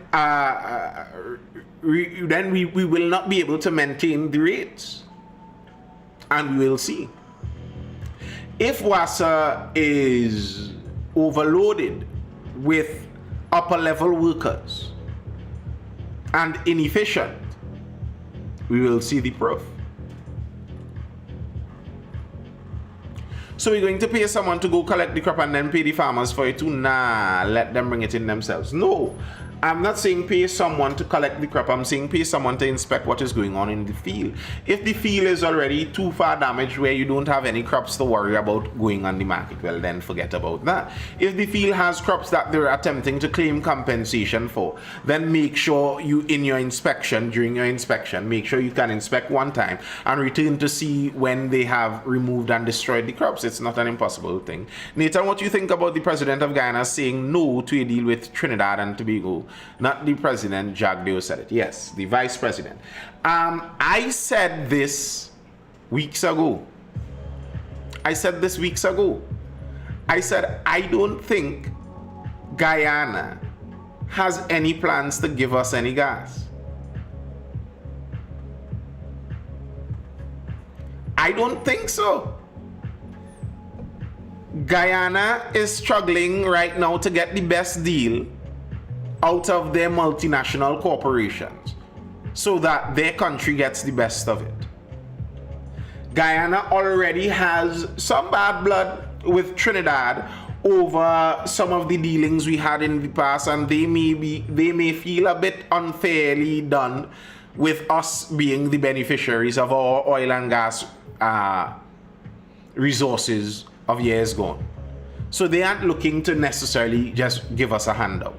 we will not be able to maintain the rates, and we will see. If WASA is overloaded with upper level workers and inefficient, we will see the proof. So we're going to pay someone to go collect the crop and then pay the farmers for it too? Nah, let them bring it in themselves. No, I'm not saying pay someone to collect the crop. I'm saying pay someone to inspect what is going on in the field. If the field is already too far damaged where you don't have any crops to worry about going on the market, well then forget about that. If the field has crops that they're attempting to claim compensation for, then make sure during your inspection, make sure you can inspect one time and return to see when they have removed and destroyed the crops. It's not an impossible thing. Nathan, what do you think about the president of Guyana saying no to a deal with Trinidad and Tobago? Not the president, Jagdeo said it. Yes, the vice president. I said this weeks ago. I said I don't think Guyana has any plans to give us any gas. I don't think so. Guyana is struggling right now to get the best deal out of their multinational corporations so that their country gets the best of it. Guyana already has some bad blood with Trinidad over some of the dealings we had in the past, and they may feel a bit unfairly done with us being the beneficiaries of our oil and gas resources of years gone. So they aren't looking to necessarily just give us a handout.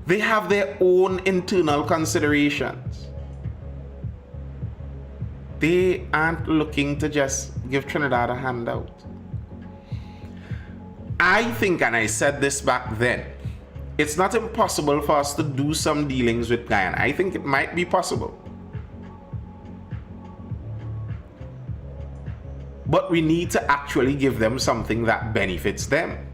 They have their own internal considerations. They aren't looking to just give Trinidad a handout. I think, and I said this back then, it's not impossible for us to do some dealings with Guyana. I think it might be possible. But we need to actually give them something that benefits them.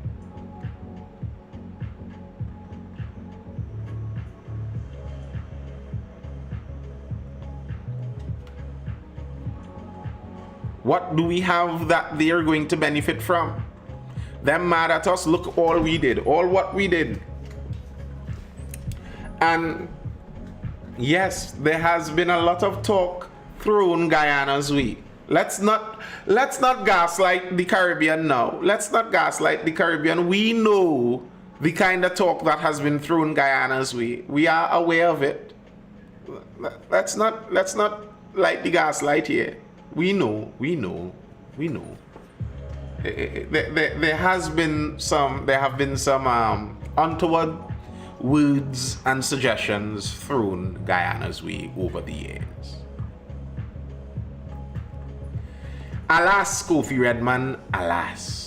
What do we have that they are going to benefit from? Them mad at us, look all we did, all what we did. And yes, there has been a lot of talk thrown Guyana's way. Let's not gaslight the Caribbean now. Let's not gaslight the Caribbean. We know the kind of talk that has been thrown Guyana's way. We are aware of it. Let's not light the gaslight here. We know. There have been some untoward words and suggestions thrown Guyana's way over the years. Alas, Kofi Redman, alas.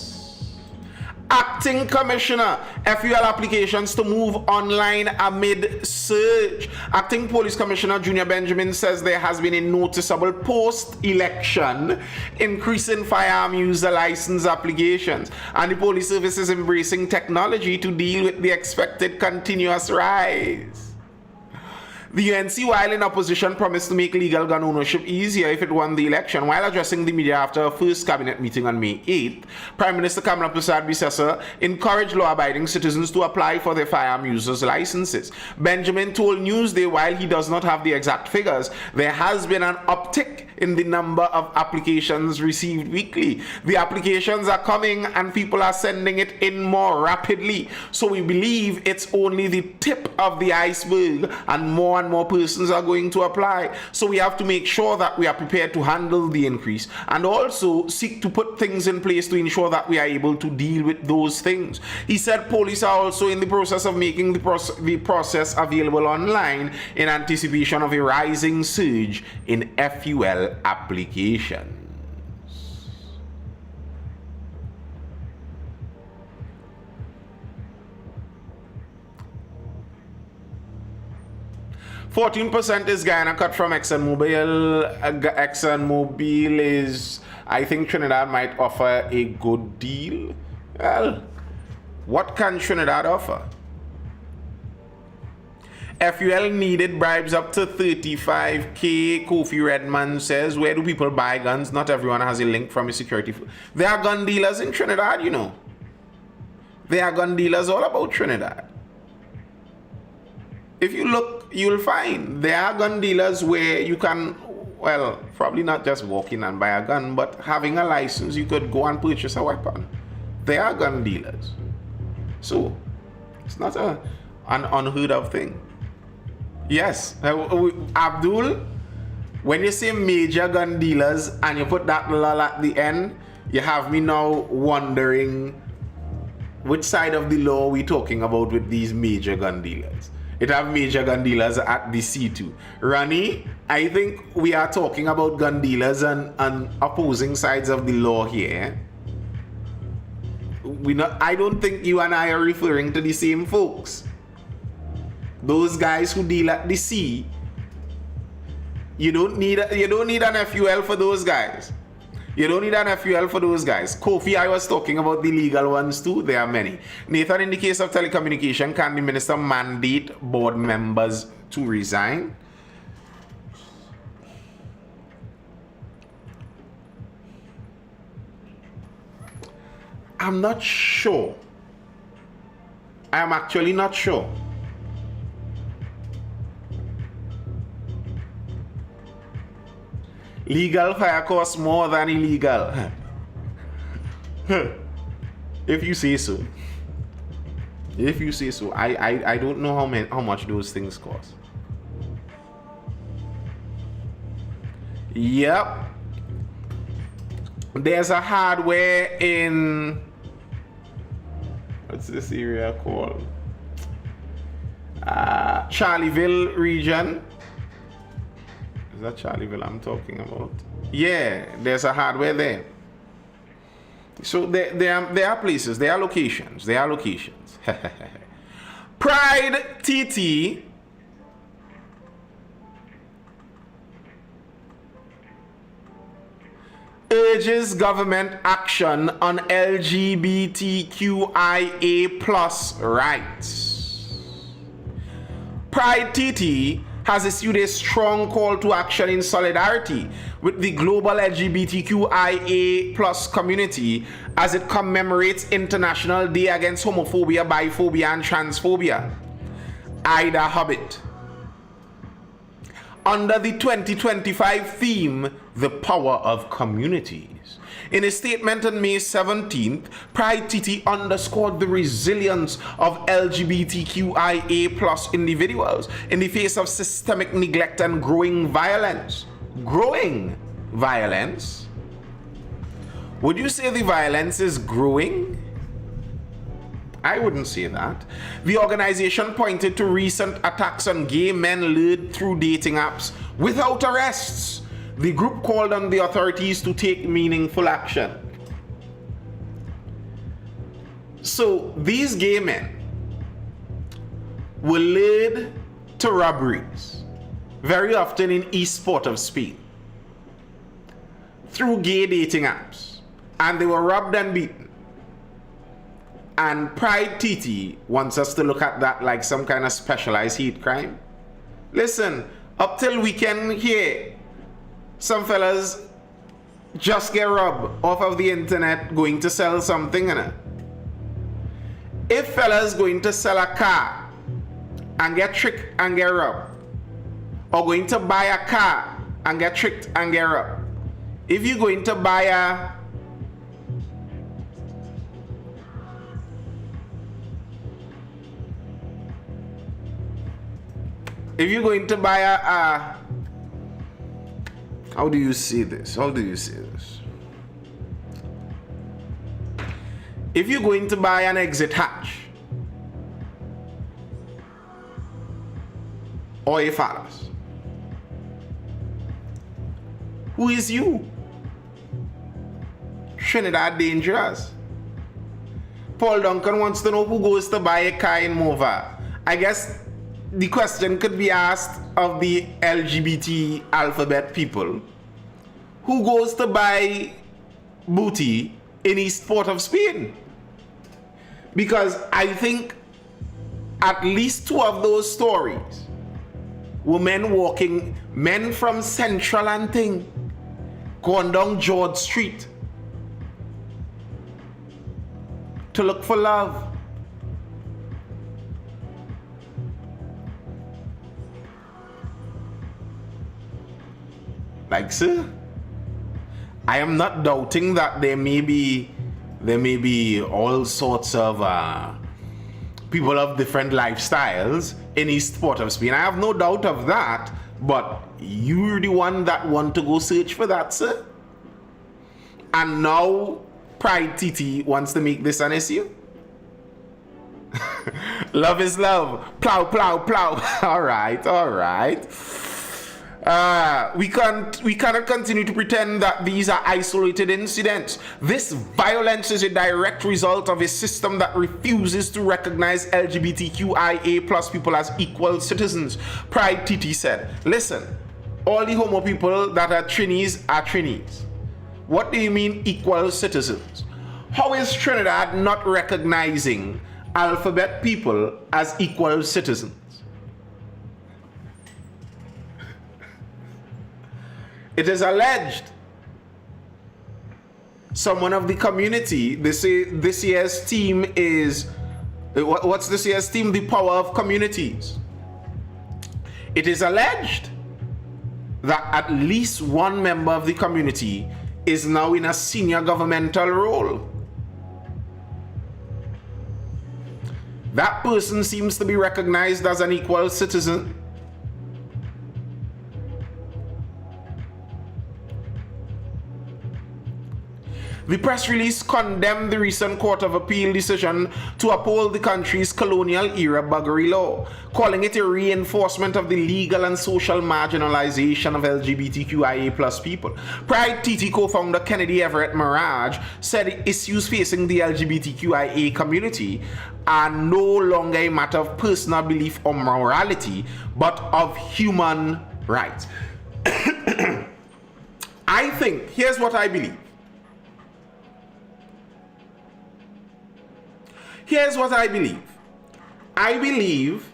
Acting Commissioner, FUL applications to move online amid surge. Acting Police Commissioner Junior Benjamin says there has been a noticeable post-election increase in firearm user license applications, and the police service is embracing technology to deal with the expected continuous rise. The UNC, while in opposition, promised to make legal gun ownership easier if it won the election. While addressing the media after a first cabinet meeting on May 8th, Prime Minister Kamala Persad-Bissessar encouraged law-abiding citizens to apply for their firearm users' licenses. Benjamin told Newsday while he does not have the exact figures, there has been an uptick in the number of applications received weekly. The applications are coming and people are sending it in more rapidly. So we believe it's only the tip of the iceberg and more persons are going to apply. So we have to make sure that we are prepared to handle the increase and also seek to put things in place to ensure that we are able to deal with those things. He said police are also in the process of making the process available online in anticipation of a rising surge in FUL applications. %14 is Guyana cut from ExxonMobil. ExxonMobil is, I think Trinidad might offer a good deal. Well, what can Trinidad offer? FUL needed bribes up to 35K. Kofi Redman says, where do people buy guns? Not everyone has a link from a security. There are gun dealers in Trinidad, you know. There are gun dealers all about Trinidad. If you look, you'll find there are gun dealers where you can, well, probably not just walk in and buy a gun, but having a license, you could go and purchase a weapon. There are gun dealers. So, it's not an unheard of thing. Yes, Abdul, when you say major gun dealers and you put that lull at the end, you have me now wondering which side of the law we talking about with these major gun dealers. It have major gun dealers at the C2. Rani, I think we are talking about gun dealers and opposing sides of the law here. I don't think you and I are referring to the same folks. Those guys who deal at the sea, you don't need an FUL for those guys. You don't need an FUL for those guys. Kofi, I was talking about the legal ones too. There are many. Nathan, in the case of telecommunication, can the minister mandate board members to resign? I'm not sure. I am actually not sure. Legal fire costs more than illegal. If you say so. If you say so. I don't know how much those things cost. Yep. There's a hardware in, what's this area called? Charlieville region. Is that Charlieville I'm talking about? Yeah, there's a hardware there. So there are places, there are locations. Pride TT urges government action on LGBTQIA+ rights. Pride TT has issued a strong call to action in solidarity with the global LGBTQIA+ community as it commemorates International Day Against Homophobia, Biphobia, and Transphobia. Ida Hobbit. Under the 2025 theme, The Power of Communities. In a statement on May 17th, Pride TT underscored the resilience of LGBTQIA+ individuals in the face of systemic neglect and growing violence. Growing violence? Would you say the violence is growing? I wouldn't say that. The organization pointed to recent attacks on gay men lured through dating apps without arrests. The group called on the authorities to take meaningful action. So these gay men were lured to robberies, very often in East Port of Spain, through gay dating apps, and they were robbed and beaten. And Pride TT wants us to look at that like some kind of specialized hate crime. Listen, up till weekend here, some fellas just get robbed off of the internet going to sell something. If fellas going to sell a car and get tricked and get robbed, or going to buy a car and get tricked and get robbed, if you're going to buy a how do you say this? If you're going to buy an exit hatch or a phallus, who is you? Trinidad dangerous. Paul Duncan wants to know who goes to buy a car in Mova. I guess the question could be asked of the LGBT alphabet people. Who goes to buy booty in East Port of Spain? Because I think at least two of those stories were men from Central and thing, going down George Street to look for love. Like, sir, I am not doubting that there may be all sorts of people of different lifestyles in East Port of Spain. I have no doubt of that, but you're the one that want to go search for that, sir. And now Pride TT wants to make this an issue. Love is love. Plow, plow, plow. All right. We cannot continue to pretend that these are isolated incidents. This violence is a direct result of a system that refuses to recognize LGBTQIA+ people as equal citizens. Pride TT said, listen, all the homo people that are Trinis are Trinis. What do you mean equal citizens? How is Trinidad not recognizing alphabet people as equal citizens? It is alleged someone of the community. This year's theme is, what's this year's theme? The power of communities. It is alleged that at least one member of the community is now in a senior governmental role. That person seems to be recognized as an equal citizen. The press release condemned the recent Court of Appeal decision to uphold the country's colonial-era buggery law, calling it a reinforcement of the legal and social marginalization of LGBTQIA+ people. Pride TT co-founder Kennedy Everett Mirage said issues facing the LGBTQIA community are no longer a matter of personal belief or morality, but of human rights. I think, here's what I believe. Here's what I believe. I believe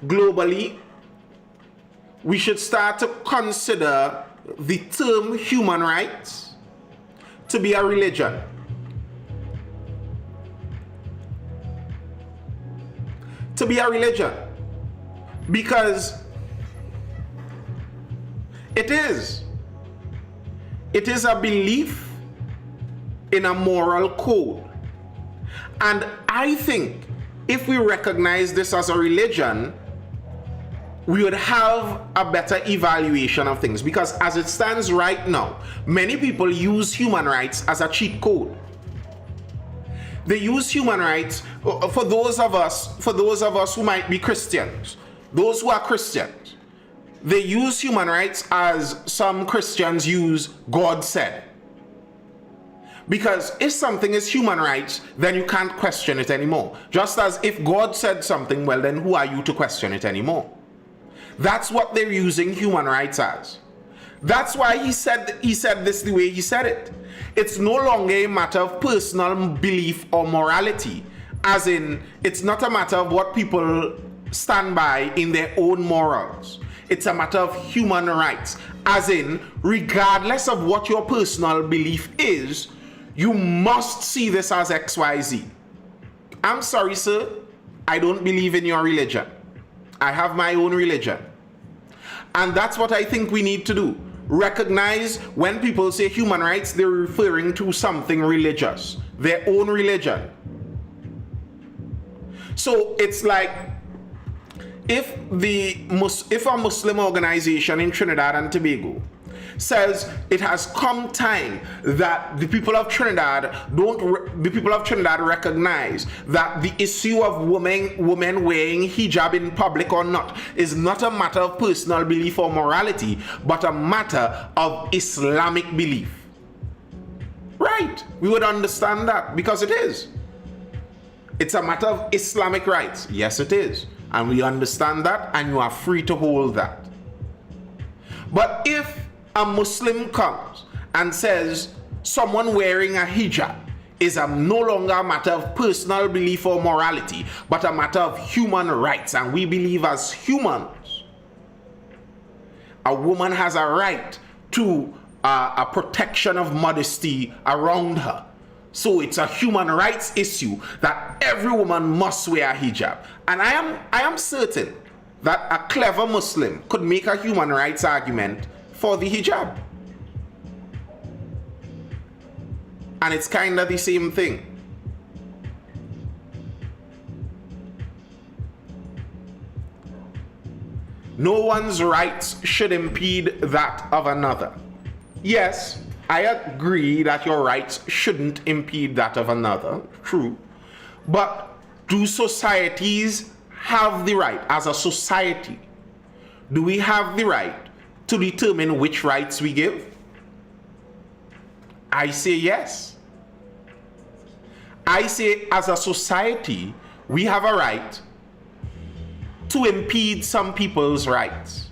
globally we should start to consider the term human rights to be a religion. To be a religion. Because it is. It is a belief in a moral code. And I think if we recognize this as a religion, we would have a better evaluation of things. Because as it stands right now, many people use human rights as a cheat code. They use human rights for those of us who might be Christians, those who are Christians. They use human rights as some Christians use God said. Because if something is human rights, then you can't question it anymore. Just as if God said something, well, then who are you to question it anymore? That's what they're using human rights as. That's why he said this the way he said it. It's no longer a matter of personal belief or morality, as in, it's not a matter of what people stand by in their own morals. It's a matter of human rights, as in, regardless of what your personal belief is, you must see this as XYZ. I'm sorry, sir. I don't believe in your religion. I have my own religion. And that's what I think we need to do. Recognize when people say human rights, they're referring to something religious, their own religion. So it's like, if a Muslim organization in Trinidad and Tobago says it has come time that the people of Trinidad recognize that the issue of women wearing hijab in public or not is not a matter of personal belief or morality, but a matter of Islamic belief. Right, we would understand that because it is. It's a matter of Islamic rights. Yes, it is. And we understand that, and you are free to hold that. But if a Muslim comes and says someone wearing a hijab is no longer a matter of personal belief or morality, but a matter of human rights, and we believe as humans, a woman has a right to a protection of modesty around her. So it's a human rights issue that every woman must wear a hijab. And I am certain that a clever Muslim could make a human rights argument for the hijab. And it's kind of the same thing. No one's rights should impede that of another. Yes, I agree that your rights shouldn't impede that of another, true. But do societies have the right, as a society, do we have the right to determine which rights we give? I say yes. I say as a society, we have a right to impede some people's rights.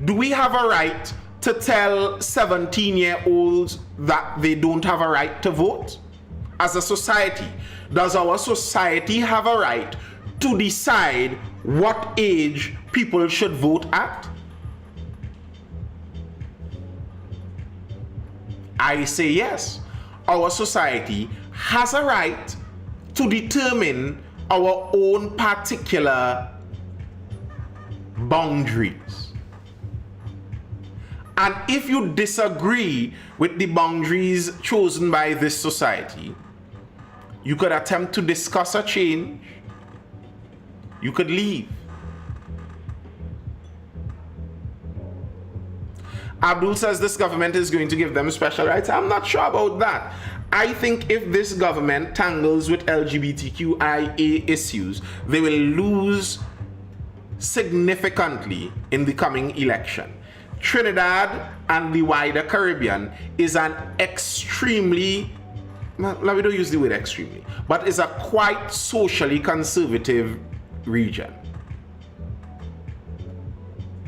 Do we have a right to tell 17-year-olds that they don't have a right to vote? As a society, does our society have a right to decide what age people should vote at? I say yes. Our society has a right to determine our own particular boundaries. And if you disagree with the boundaries chosen by this society, you could attempt to discuss a change. You could leave. Abdul says this government is going to give them special rights. I'm not sure about that. I think if this government tangles with LGBTQIA issues, they will lose significantly in the coming election. Trinidad and the wider Caribbean is an extremely, well, we don't use the word extremely, but is a quite socially conservative region.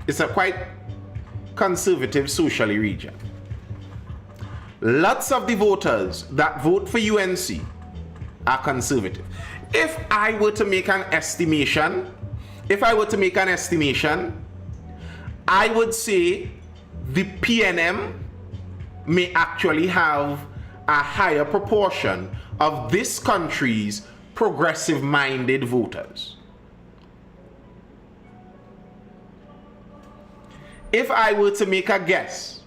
It's a quite conservative socially region. Lots of the voters that vote for UNC are conservative. If I were to make an estimation, I would say the PNM may actually have a higher proportion of this country's progressive-minded voters. If I were to make a guess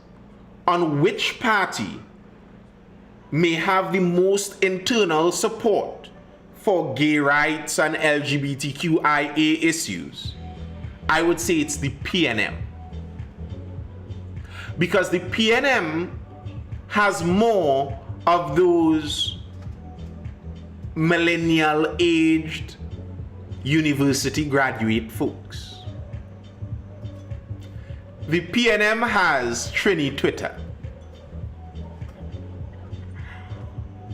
on which party may have the most internal support for gay rights and LGBTQIA issues, I would say it's the PNM. Because the PNM has more of those millennial-aged university graduate folks. The PNM has Trini Twitter.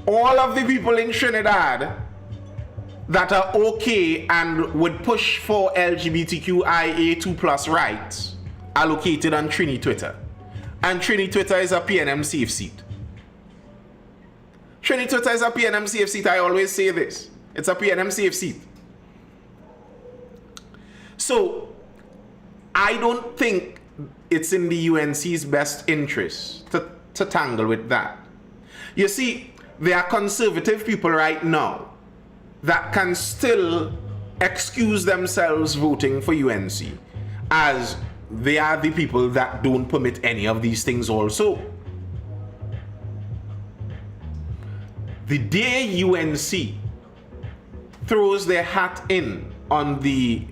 All of the people in Trinidad that are okay and would push for LGBTQIA2+ rights are located on Trini Twitter. And Trini Twitter is a PNM safe seat. Trini Twitter is a PNM safe seat. I always say this. It's a PNM safe seat. So, I don't think it's in the UNC's best interest to tangle with that. You see, there are conservative people right now that can still excuse themselves voting for UNC, as they are the people that don't permit any of these things also. The day UNC throws their hat in on the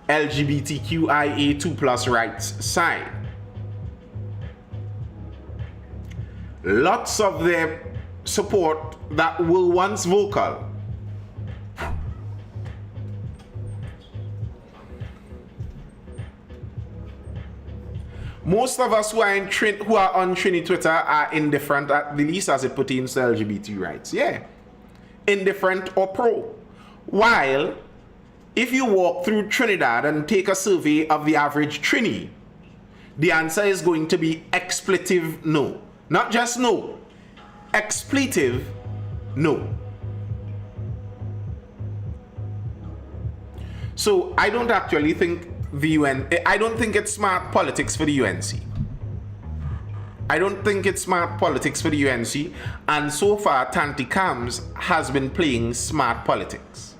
LGBTQIA2+ rights side, lots of their support that were once vocal most of us who are on Trini Twitter are indifferent, at the least as it pertains to LGBT rights. Yeah, indifferent or pro. While if you walk through Trinidad and take a survey of the average Trini, the answer is going to be expletive no. Not just no, expletive no. So I don't actually think I don't think it's smart politics for the UNC. I don't think it's smart politics for the UNC, and so far Tanti Kams has been playing smart politics.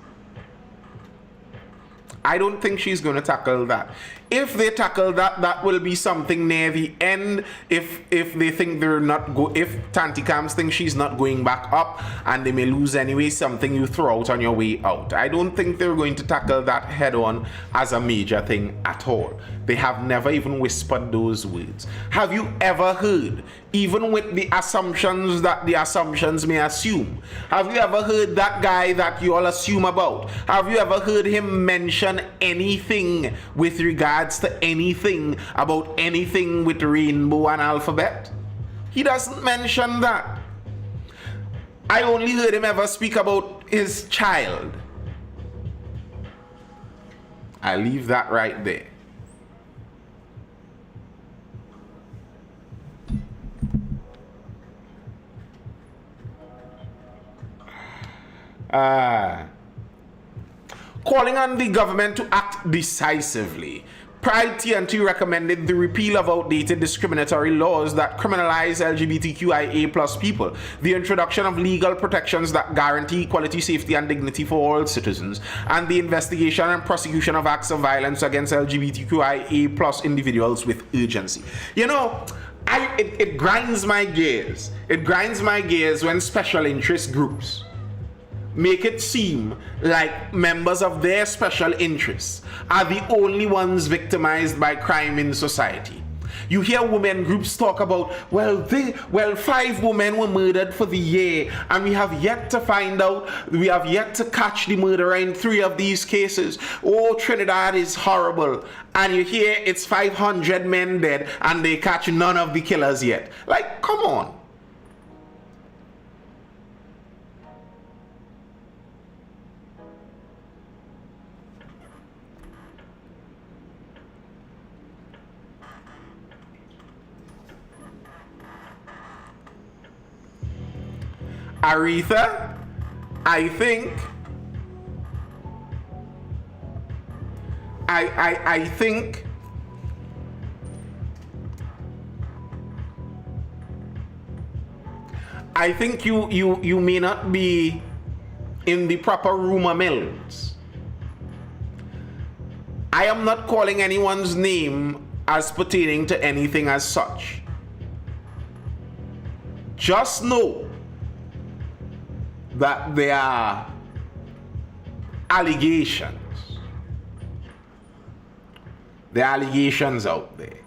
I don't think she's going to tackle that. If they tackle that, that will be something near the end. If they think they're not if Tanti Kams thinks she's not going back up and they may lose anyway, something you throw out on your way out. I don't think they're going to tackle that head on as a major thing at all. They have never even whispered those words. Have you ever heard, even with the assumptions that the assumptions may assume, have you ever heard that guy that you all assume about? Have you ever heard him mention anything with regards to anything about anything with rainbow and alphabet? He doesn't mention that. I only heard him ever speak about his child. I leave that right there. Calling on the government to act decisively. Pride TNT recommended the repeal of outdated discriminatory laws that criminalize LGBTQIA plus people, the introduction of legal protections that guarantee equality, safety, and dignity for all citizens, and the investigation and prosecution of acts of violence against LGBTQIA plus individuals with urgency. You know, it grinds my gears. It grinds my gears when special interest groups make it seem like members of their special interests are the only ones victimized by crime in society. You hear women groups talk about, well, 5 women were murdered for the year, and we have yet to catch the murderer in 3 of these cases. Oh, Trinidad is horrible. And you hear it's 500 men dead, and they catch none of the killers yet. Like, come on. Aretha, I think you may not be in the proper rumor mills. I am not calling anyone's name as pertaining to anything as such. Just know that there are allegations. There are allegations out there.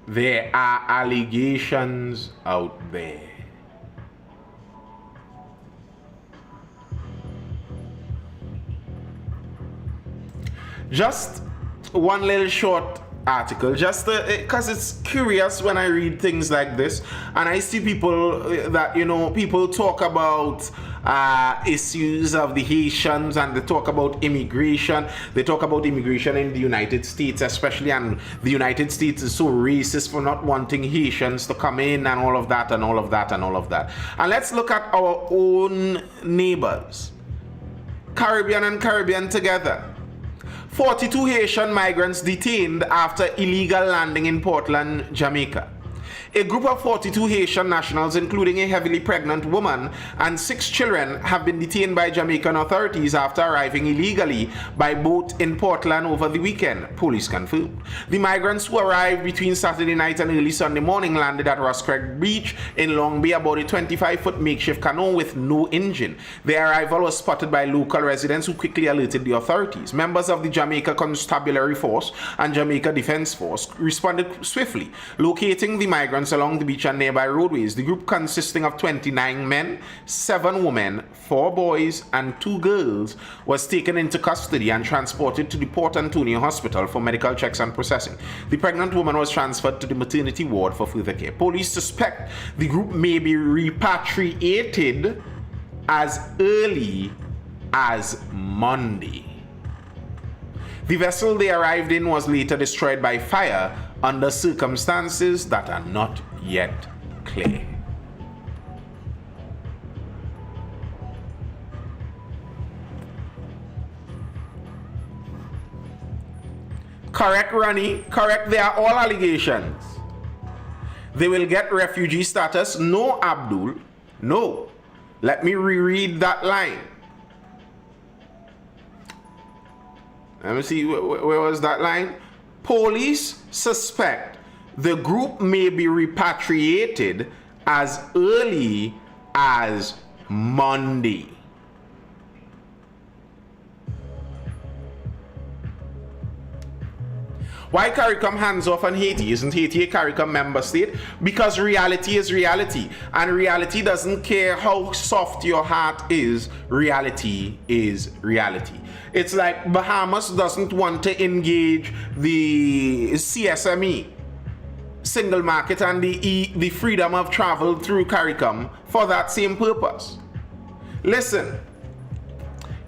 There are allegations out there. Just one little short article, just because it's curious when I read things like this and I see people that, people talk about issues of the Haitians, and they talk about immigration. They talk about immigration in the United States especially, and the United States is so racist for not wanting Haitians to come in, and all of that and all of that and all of that. And let's look at our own neighbors, Caribbean and Caribbean together. 42 Haitian migrants detained after illegal landing in Portland, Jamaica. A group of 42 Haitian nationals, including a heavily pregnant woman and 6 children, have been detained by Jamaican authorities after arriving illegally by boat in Portland over the weekend, police confirmed. The migrants, who arrived between Saturday night and early Sunday morning, landed at Ross Craig Beach in Long Bay aboard a 25-foot makeshift canoe with no engine. Their arrival was spotted by local residents, who quickly alerted the authorities. Members of the Jamaica Constabulary Force and Jamaica Defense Force responded swiftly, locating the migrants along the beach and nearby roadways. The group, consisting of 29 men, 7 women, 4 boys, and 2 girls, was taken into custody and transported to the Port Antonio Hospital for medical checks and processing. The pregnant woman was transferred to the maternity ward for further care. Police suspect the group may be repatriated as early as Monday. The vessel they arrived in was later destroyed by fire under circumstances that are not yet clear. Correct, Ronnie. Correct, they are all allegations. They will get refugee status. No, Abdul. No. Let me reread that line. Let me see, where was that line? Police suspect the group may be repatriated as early as Monday. Why CARICOM hands off on Haiti? Isn't Haiti a CARICOM member state? Because reality is reality, and reality doesn't care how soft your heart is. Reality is reality. It's like Bahamas doesn't want to engage the CSME, single market, and the freedom of travel through CARICOM for that same purpose. Listen,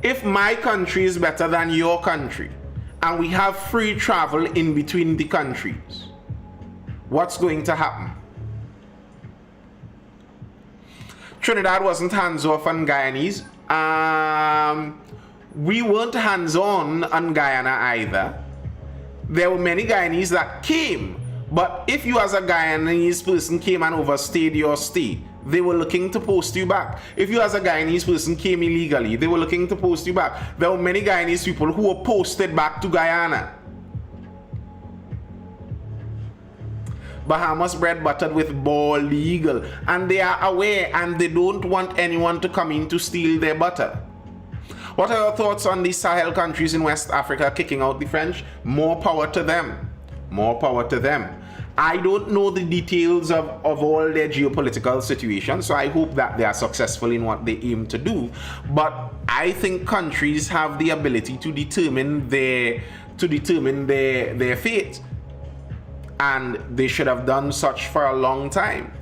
if my country is better than your country, and we have free travel in between the countries, what's going to happen? Trinidad wasn't hands-off on Guyanese. We weren't hands-on Guyana either. There were many Guyanese that came, but if you as a Guyanese person came and overstayed your stay, they were looking to post you back. If you as a Guyanese person came illegally, they were looking to post you back. There were many Guyanese people who were posted back to Guyana. Bahamas bread buttered with bald eagle, and they are aware and they don't want anyone to come in to steal their butter. What are your thoughts on the Sahel countries in West Africa kicking out the French? More power to them. More power to them. I don't know the details of all their geopolitical situations, so I hope that they are successful in what they aim to do. But I think countries have the ability to determine their fate. And they should have done such for a long time.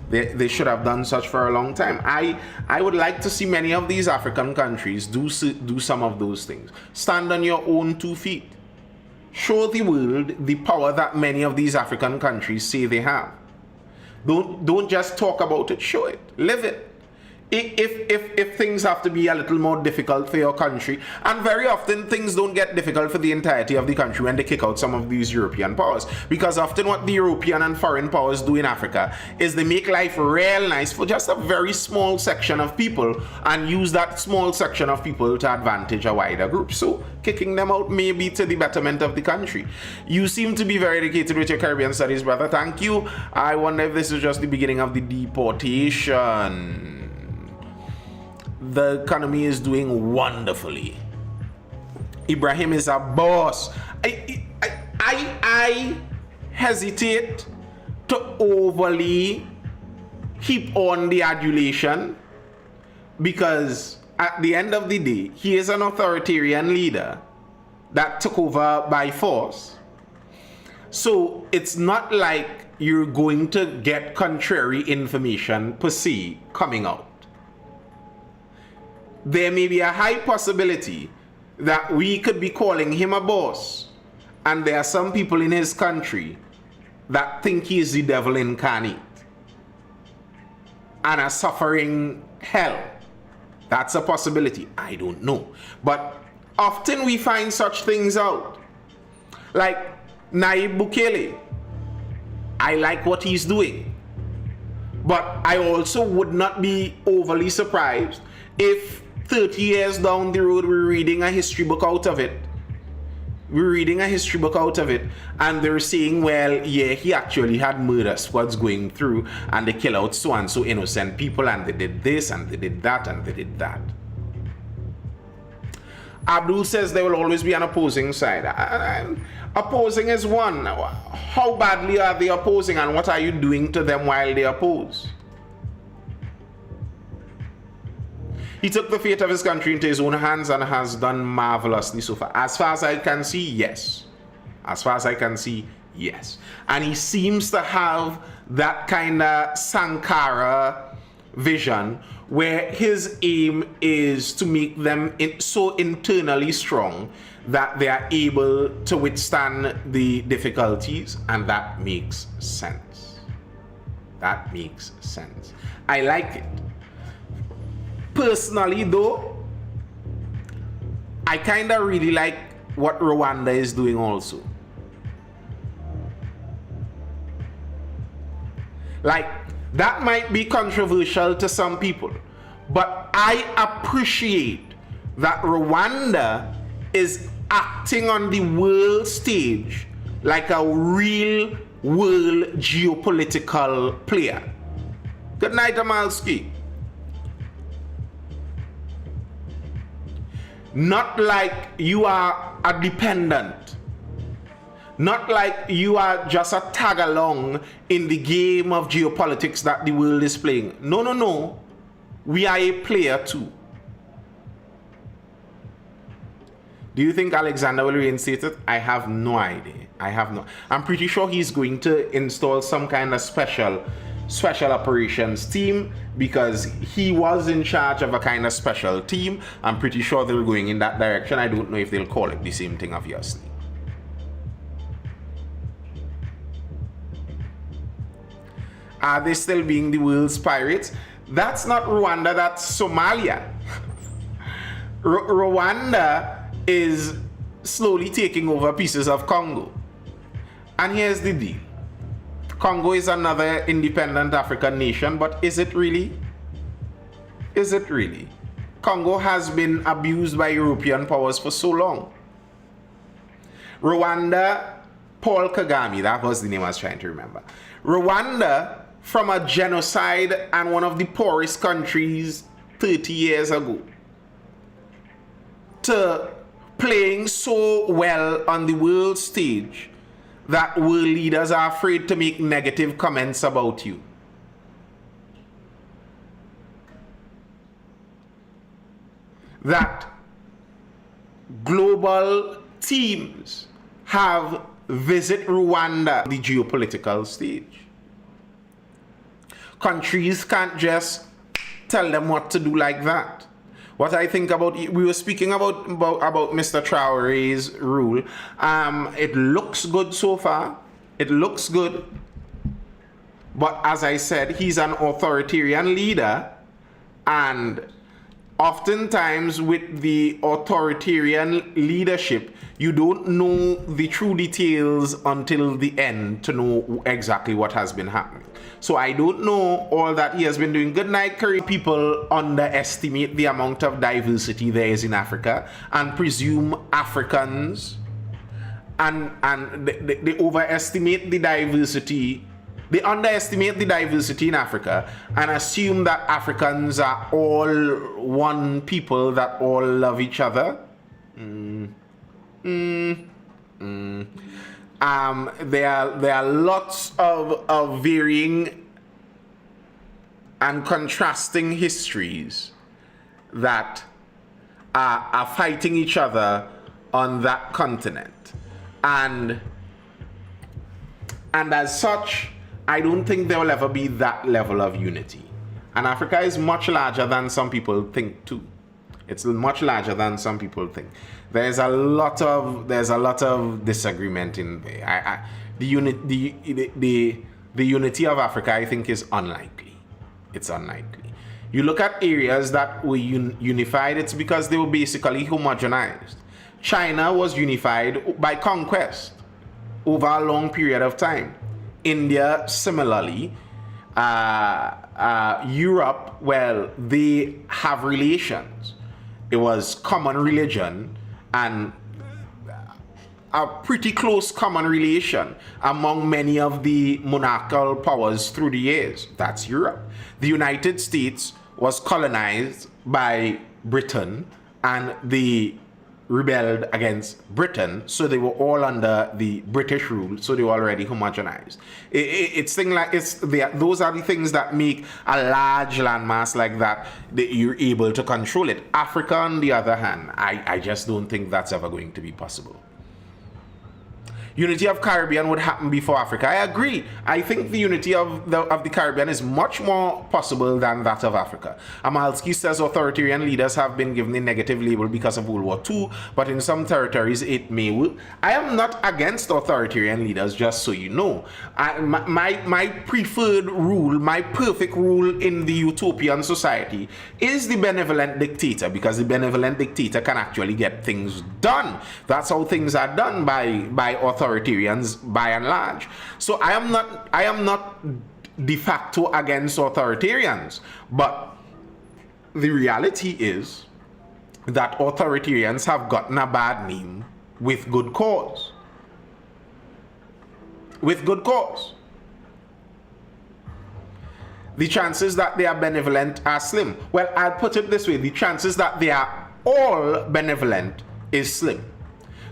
They should have done such for a long time. I would like to see many of these African countries do some of those things. Stand on your own 2 feet. Show the world the power that many of these African countries say they have. Don't just talk about it, show it, live it. If things have to be a little more difficult for your country, and very often things don't get difficult for the entirety of the country when they kick out some of these European powers, because often what the European and foreign powers do in Africa is they make life real nice for just a very small section of people and use that small section of people to advantage a wider group. So kicking them out may be to the betterment of the country. You seem to be very educated with your Caribbean studies, brother. Thank you. I wonder if this is just the beginning of the deportation. The economy is doing wonderfully. Ibrahim is a boss. I hesitate to overly heap on the adulation, because at the end of the day, he is an authoritarian leader that took over by force. So it's not like you're going to get contrary information per se coming out. There may be a high possibility that we could be calling him a boss, and there are some people in his country that think he is the devil incarnate and are suffering hell. That's a possibility. I don't know. But often we find such things out. Like Nayib Bukele. I like what he's doing. But I also would not be overly surprised if 30 years down the road we're reading a history book out of it. And they're saying, well, yeah, he actually had murder squads going through and they kill out so and so innocent people, and they did this and they did that and they did that. Abdul says there will always be an opposing side. Opposing is one. How badly are they opposing, and what are you doing to them while they oppose? He took the fate of his country into his own hands and has done marvelously so far. As far as I can see, yes. As far as I can see, yes. And he seems to have that kind of Sankara vision where his aim is to make them so internally strong that they are able to withstand the difficulties, and that makes sense. That makes sense. I like it. Personally, though, I kind of really like what Rwanda is doing also. Like, that might be controversial to some people, but I appreciate that Rwanda is acting on the world stage like a real world geopolitical player. Good night, Amalski. Not like you are a dependent. Not like you are just a tag along in the game of geopolitics that the world is playing. No, no, no. We are a player too. Do you think Alexander will reinstate it? I have no idea. I'm pretty sure he's going to install some kind of special operations team, because he was in charge of a kind of special team. I'm pretty sure they're going in that direction. I don't know if they'll call it the same thing, obviously. Are they still being the world's pirates? That's not Rwanda, that's Somalia. Rwanda is slowly taking over pieces of Congo. And here's the deal. Congo is another independent African nation, but is it really? Is it really? Congo has been abused by European powers for so long. Rwanda, Paul Kagame, that was the name I was trying to remember. Rwanda, from a genocide and one of the poorest countries 30 years ago, to playing so well on the world stage that world leaders are afraid to make negative comments about you. That global teams have visit Rwanda, the geopolitical stage. Countries can't just tell them what to do like that. What I think about, we were speaking about Mr. Traore's rule. It looks good so far. It looks good. But as I said, he's an authoritarian leader, and oftentimes with the authoritarian leadership, you don't know the true details until the end to know exactly what has been happening. So I don't know all that he has been doing. Good night, Curry. People underestimate the amount of diversity there is in Africa and presume Africans and they overestimate the diversity. They underestimate the diversity in Africa and assume that Africans are all one people that all love each other. There are lots of varying and contrasting histories that are fighting each other on that continent, and as such, I don't think there will ever be that level of unity. And Africa is much larger than some people think too. It's much larger than some people think. There's a lot of disagreement in there. The unity of Africa, I think, is unlikely. It's unlikely. You look at areas that were unified, it's because they were basically homogenized. China was unified by conquest over a long period of time. India, similarly. Europe, well, they have relations. It was common religion and a pretty close common relation among many of the monarchical powers through the years. That's Europe. The United States was colonized by Britain and they rebelled against Britain, so they were all under the British rule, so they were already homogenized. Those are the things that make a large landmass like that you're able to control it. Africa, on the other hand, I just don't think that's ever going to be possible. Unity of Caribbean would happen before Africa. I agree. I think the unity of the Caribbean is much more possible than that of Africa. Amalski says authoritarian leaders have been given a negative label because of World War II, but in some territories it may. I am not against authoritarian leaders, just so you know. My preferred rule, my perfect rule in the utopian society is the benevolent dictator, because the benevolent dictator can actually get things done. That's how things are done by authoritarians by and large. So I am not de facto against authoritarians, but the reality is that authoritarians have gotten a bad name with good cause. With good cause. The chances that they are benevolent are slim. Well, I'll put it this way: the chances that they are all benevolent is slim.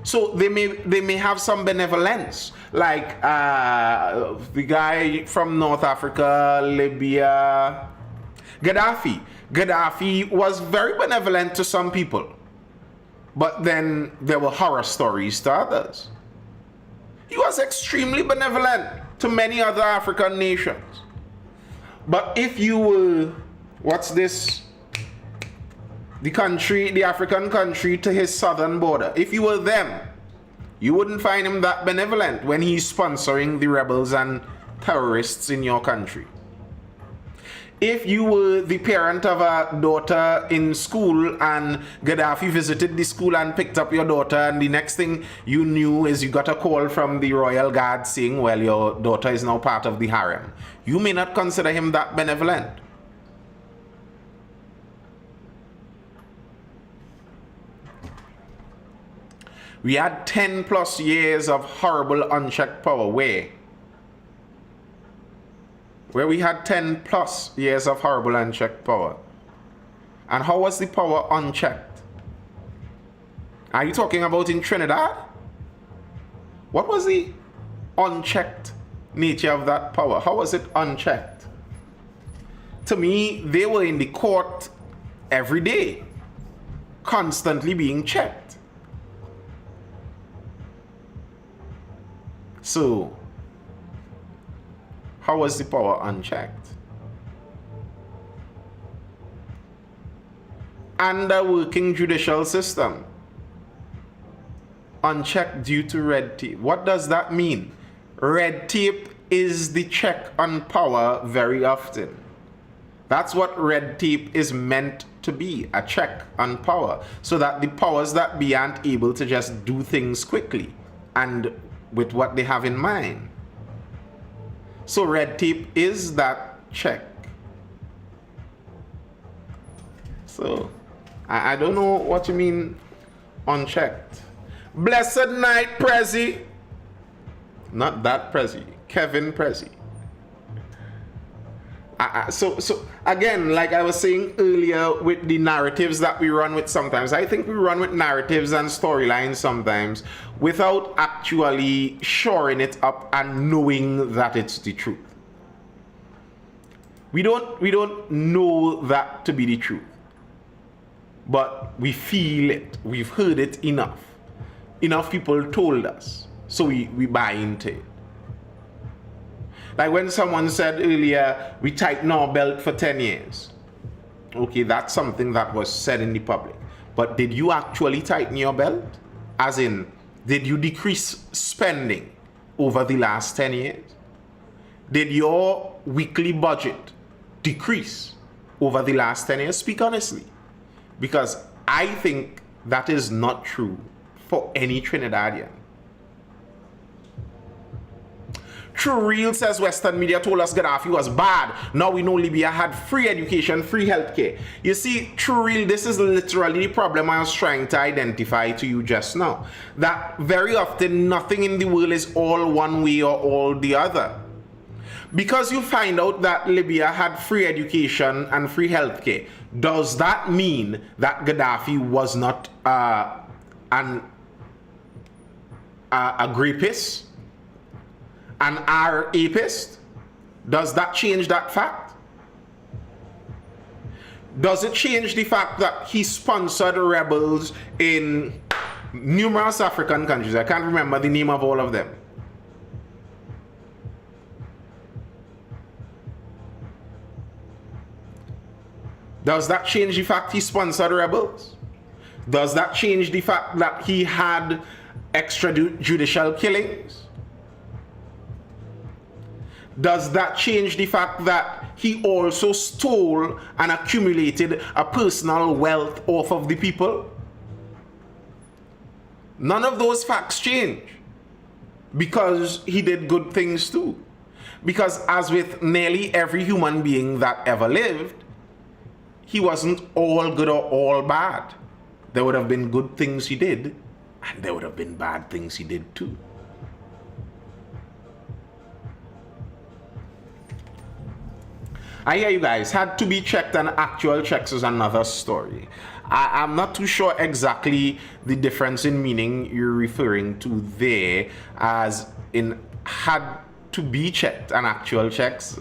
So they may have some benevolence, like the guy from North Africa, Libya, Gaddafi. Gaddafi was very benevolent to some people, but then there were horror stories to others. He was extremely benevolent to many other African nations. But if you were, the African country to his southern border, if you were them, you wouldn't find him that benevolent when he's sponsoring the rebels and terrorists in your country. If you were the parent of a daughter in school and Gaddafi visited the school and picked up your daughter, and the next thing you knew is you got a call from the royal guard saying, well, your daughter is now part of the harem, you may not consider him that benevolent. We had 10 plus years of horrible unchecked power. Where we had 10 plus years of horrible unchecked power. And how was the power unchecked? Are you talking about in Trinidad? What was the unchecked nature of that power? How was it unchecked? To me, they were in the court every day, constantly being checked. So, how was the power unchecked? And a working judicial system unchecked due to red tape. What does that mean? Red tape is the check on power very often. That's what red tape is meant to be, a check on power, so that the powers that be aren't able to just do things quickly and with what they have in mind. So red tape is that check. So I don't know what you mean unchecked. Blessed night, Prezi. Not that Prezi, Kevin Prezi. So again, like I was saying earlier, with the narratives that we run with sometimes, I think we run with narratives and storylines sometimes without actually shoring it up and knowing that it's the truth. We don't know that to be the truth, but we feel it. We've heard it enough. Enough people told us, so we buy into it. Like when someone said earlier, we tighten our belt for 10 years. Okay, that's something that was said in the public. But did you actually tighten your belt? As in, did you decrease spending over the last 10 years? Did your weekly budget decrease over the last 10 years? Speak honestly. Because I think that is not true for any Trinidadian. True Real says Western media told us Gaddafi was bad. Now we know Libya had free education, free healthcare. You see, True Real, this is literally the problem I was trying to identify to you just now. That very often nothing in the world is all one way or all the other. Because you find out that Libya had free education and free healthcare, does that mean that Gaddafi was not a rapist? An rapist? Does that change that fact? Does it change the fact that he sponsored rebels in numerous African countries? I can't remember the name of all of them. Does that change the fact he sponsored rebels? Does that change the fact that he had extrajudicial killings? Does that change the fact that he also stole and accumulated a personal wealth off of the people? None of those facts change, because he did good things too. Because as with nearly every human being that ever lived, he wasn't all good or all bad. There would have been good things he did, and there would have been bad things he did too. I hear you guys. Had to be checked, and actual checks is another story. I'm not too sure exactly the difference in meaning you're referring to there, as in had to be checked and actual checks.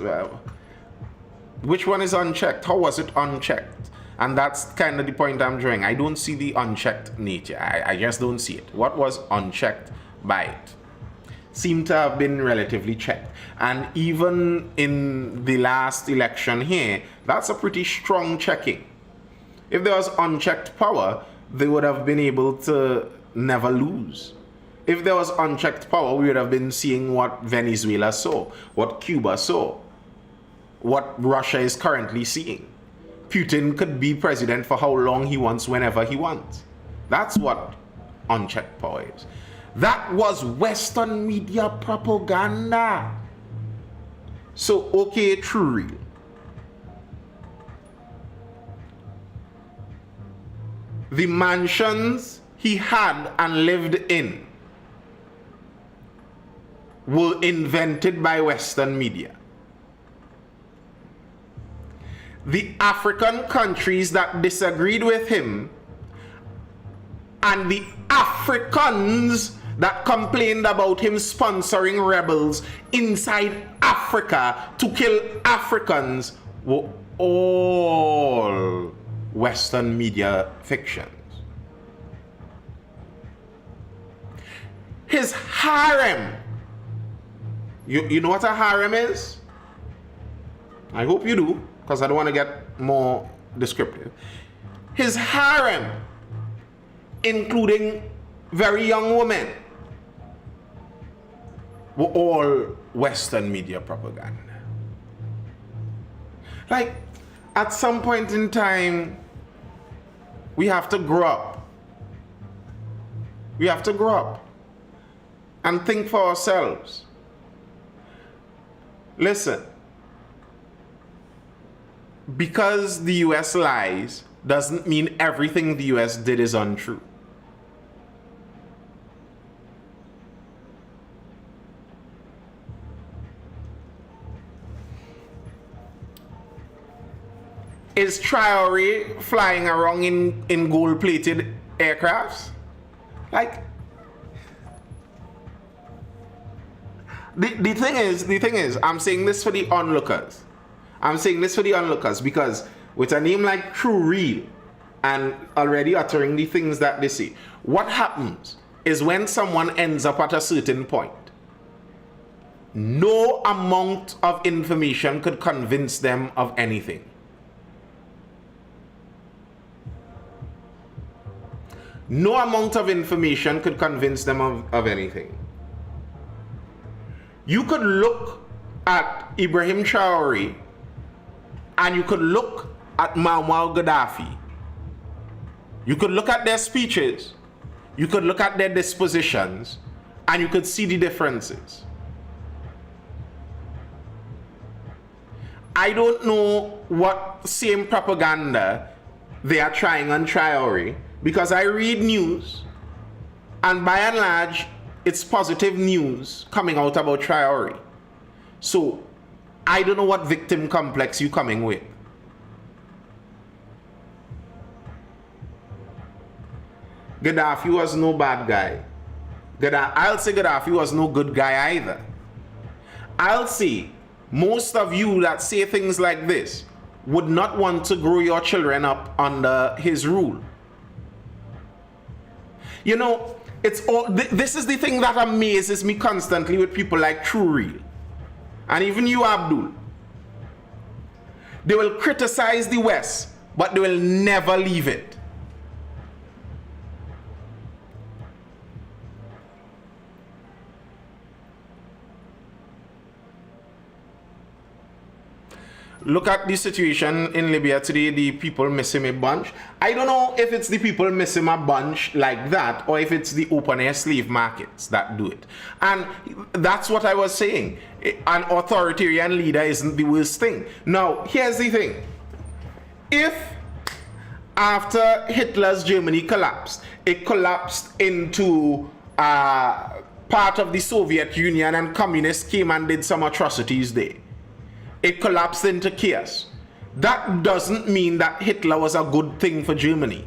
Which one is unchecked? How was it unchecked? And that's kind of the point I'm drawing. I don't see the unchecked nature. I just don't see it. What was unchecked by it? Seemed to have been relatively checked. And even in the last election here, that's a pretty strong checking. If there was unchecked power, they would have been able to never lose. If there was unchecked power, we would have been seeing what Venezuela saw, what Cuba saw, what Russia is currently seeing. Putin could be president for how long he wants, whenever he wants. That's what unchecked power is. That was Western media propaganda. So, okay, true real. The mansions he had and lived in were invented by Western media. The African countries that disagreed with him and the Africans that complained about him sponsoring rebels inside Africa to kill Africans were all Western media fictions. His harem. You know what a harem is? I hope you do, because I don't want to get more descriptive. His harem, including very young women, were all Western media propaganda. Like, at some point in time, we have to grow up. We have to grow up and think for ourselves. Listen, because the US lies doesn't mean everything the US did is untrue. Is Traore flying around in gold-plated aircrafts? Like, the thing is, I'm saying this for the onlookers. I'm saying this for the onlookers because with a name like True Real and already uttering the things that they say, what happens is when someone ends up at a certain point, no amount of information could convince them of anything. No amount of information could convince them of anything. You could look at Ibrahim Traore and you could look at Muammar Gaddafi. You could look at their speeches, you could look at their dispositions, and you could see the differences. I don't know what same propaganda they are trying on Traore, because I read news, and by and large, it's positive news coming out about Traore. So, I don't know what victim complex you're coming with. Gaddafi was no bad guy. I'll say Gaddafi was no good guy either. I'll say most of you that say things like this would not want to grow your children up under his rule. You know, it's all. This is the thing that amazes me constantly with people like True Real, and even you, Abdul. They will criticize the West, but they will never leave it. Look at the situation in Libya today. The people miss him a bunch. I don't know if it's the people miss him a bunch like that, or if it's the open-air slave markets that do it. And that's what I was saying. An authoritarian leader isn't the worst thing. Now, here's the thing. If after Hitler's Germany collapsed, it collapsed into part of the Soviet Union and communists came and did some atrocities there, it collapsed into chaos. That doesn't mean that Hitler was a good thing for Germany.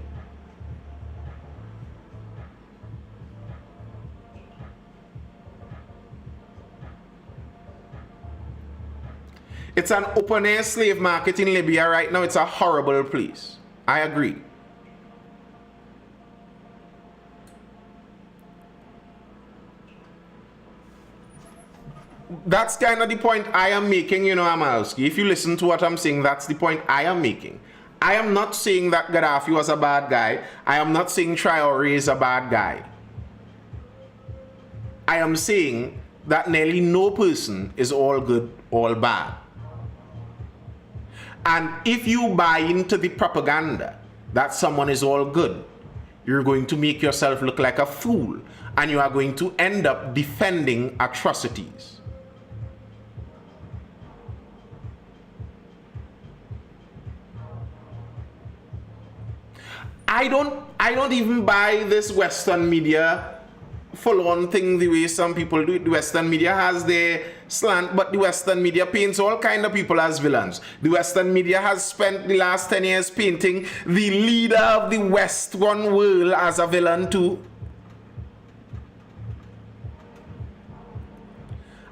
It's an open-air slave market in Libya right now. It's a horrible place. I agree. That's kind of the point I am making, you know, Amalski. If you listen to what I'm saying, that's the point I am making. I am not saying that Gaddafi was a bad guy. I am not saying Traore is a bad guy. I am saying that nearly no person is all good, all bad. And if you buy into the propaganda that someone is all good, you're going to make yourself look like a fool, and you are going to end up defending atrocities. I don't even buy this Western media full-on thing the way some people do it. The Western media has their slant, but the Western media paints all kind of people as villains. The Western media has spent the last 10 years painting the leader of the Western world as a villain too.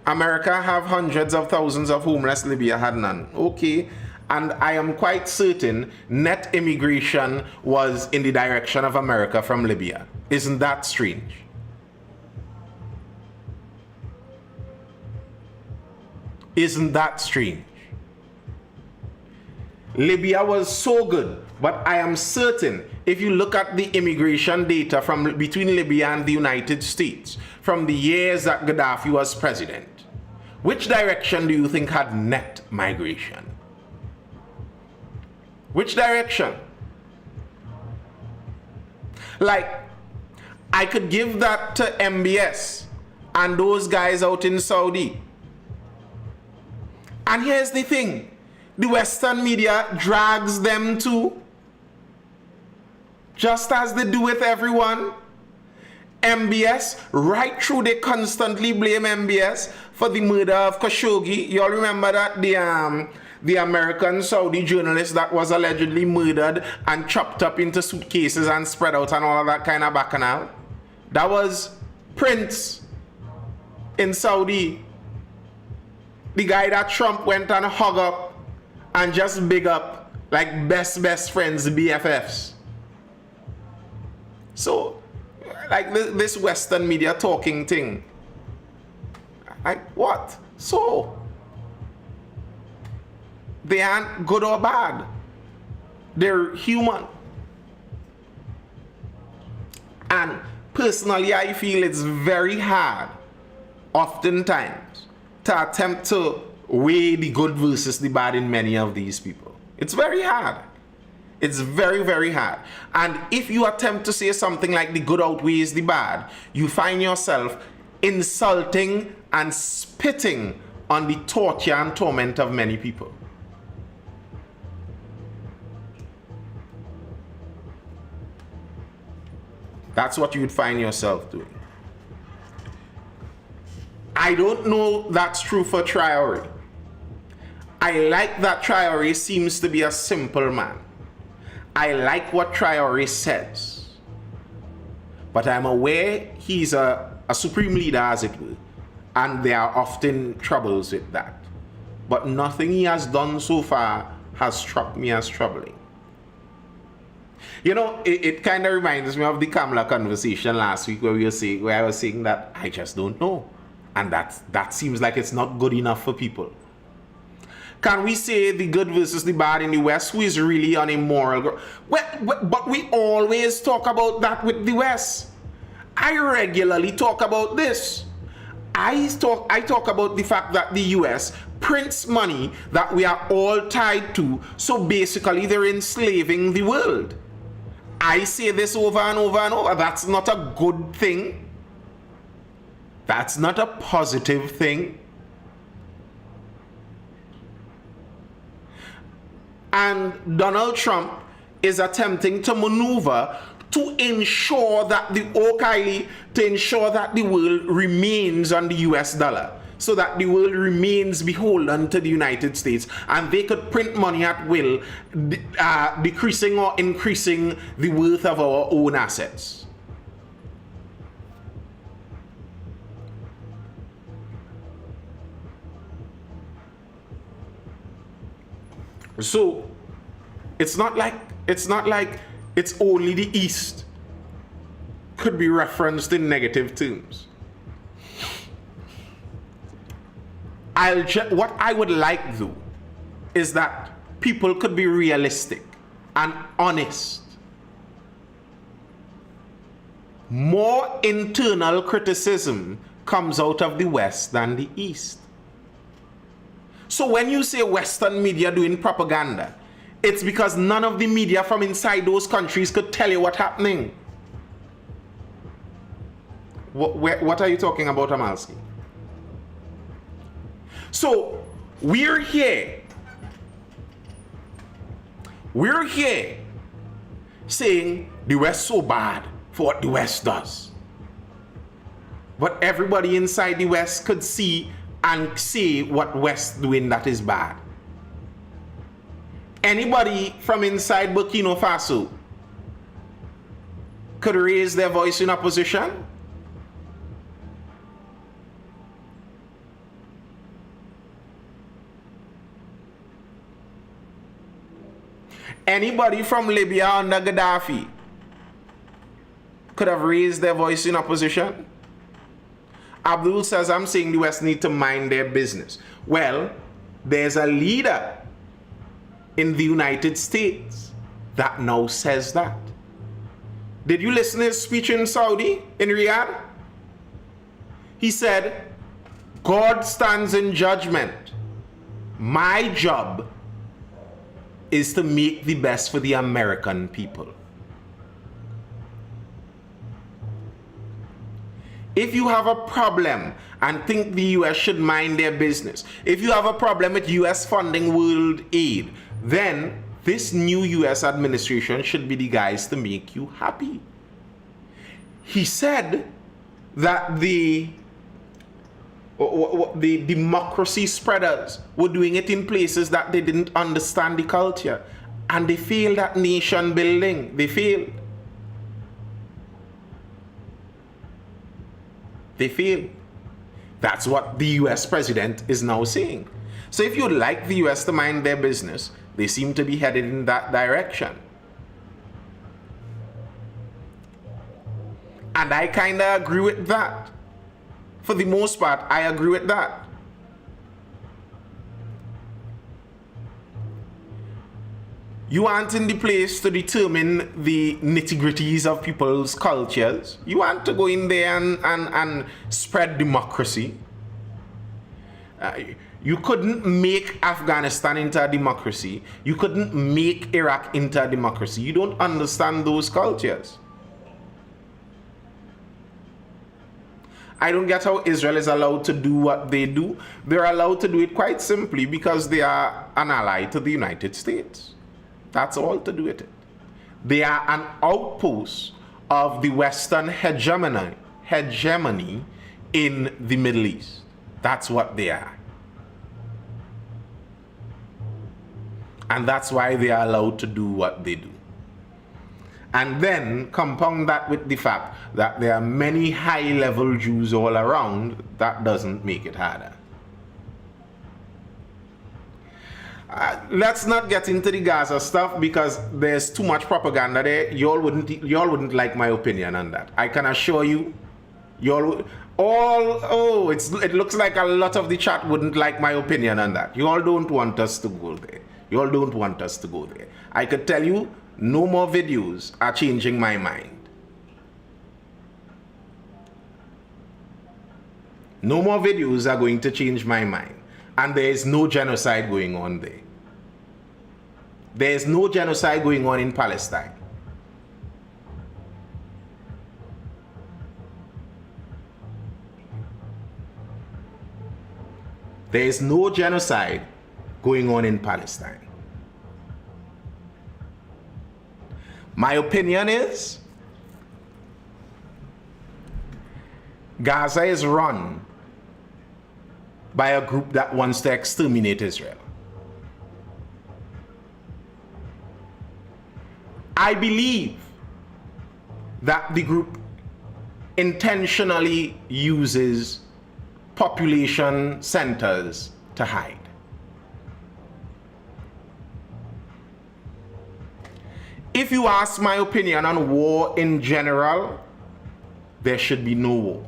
America have hundreds of thousands of homeless, Libya had none. Okay. And I am quite certain net immigration was in the direction of America from Libya. Isn't that strange? Isn't that strange? Libya was so good, but I am certain if you look at the immigration data from between Libya and the United States from the years that Gaddafi was president, which direction do you think had net migration? Which direction? Like, I could give that to MBS and those guys out in Saudi. And here's the thing, the Western media drags them too, just as they do with everyone. MBS, right through, they constantly blame MBS for the murder of Khashoggi. You all remember that? The American Saudi journalist that was allegedly murdered and chopped up into suitcases and spread out and all of that kind of bacchanal. That was Prince in Saudi. The guy that Trump went and hug up and just big up like best friends, BFFs. So, like this Western media talking thing. Like, what? So, they aren't good or bad. They're human. And personally, I feel it's very hard, oftentimes, to attempt to weigh the good versus the bad in many of these people. It's very hard. It's very, very hard. And if you attempt to say something like the good outweighs the bad, you find yourself insulting and spitting on the torture and torment of many people. That's what you'd find yourself doing. I don't know that's true for Traore. I like that Traore seems to be a simple man. I like what Traore says. But I'm aware he's a supreme leader, as it were, and there are often troubles with that. But nothing he has done so far has struck me as troubling. You know, it kind of reminds me of the Kamala conversation last week where I was saying that I just don't know. And that seems like it's not good enough for people. Can we say the good versus the bad in the West? Who is really on a moral but we always talk about that with the West. I regularly talk about this. I talk about the fact that the US prints money that we are all tied to, so basically they're enslaving the world. I say this over and over and over. That's not a good thing. That's not a positive thing. And Donald Trump is attempting to maneuver to ensure that the world remains on the US dollar, so that the world remains beholden to the United States, and they could print money at will, decreasing or increasing the worth of our own assets. So it's not like it's only the East could be referenced in negative terms. What I would like, though, is that people could be realistic and honest. More internal criticism comes out of the West than the East. So when you say Western media doing propaganda, it's because none of the media from inside those countries could tell you what's happening. What are you talking about, Amalski? So we're here saying the West so bad for what the West does. But everybody inside the West could see and say what West doing that is bad. Anybody from inside Burkina Faso could raise their voice in opposition. Anybody from Libya under Gaddafi could have raised their voice in opposition. Abdul says, I'm saying the West need to mind their business. Well, there's a leader in the United States that now says that. Did you listen to his speech in Saudi, in Riyadh? He said, God stands in judgment. My job is to make the best for the American people. If you have a problem and think the US should mind their business, if you have a problem with US funding world aid, then this new US administration should be the guys to make you happy. He said that the democracy spreaders were doing it in places that they didn't understand the culture, and they failed at nation building. They failed. They failed. That's what the US president is now saying. So if you like the US to mind their business, they seem to be headed in that direction. And I kind of agree with that. For the most part, I agree with that. You aren't in the place to determine the nitty-gritties of people's cultures. You want to go in there and spread democracy. You couldn't make Afghanistan into a democracy. You couldn't make Iraq into a democracy. You don't understand those cultures. I don't get how Israel is allowed to do what they do. They're allowed to do it quite simply because they are an ally to the United States. That's all to do with it. They are an outpost of the Western hegemony in the Middle East. That's what they are. And that's why they are allowed to do what they do. And then compound that with the fact that there are many high-level Jews all around, that doesn't make it harder. Let's not get into the Gaza stuff because there's too much propaganda there. Y'all wouldn't like my opinion on that. I can assure you, it looks like a lot of the chat wouldn't like my opinion on that. You all don't want us to go there. You all don't want us to go there. I could tell you, no more videos are changing my mind. No more videos are going to change my mind. And there is no genocide going on there. There is no genocide going on in Palestine. There is no genocide going on in Palestine. My opinion is Gaza is run by a group that wants to exterminate Israel. I believe that the group intentionally uses population centers to hide. If you ask my opinion on war in general, there should be no war.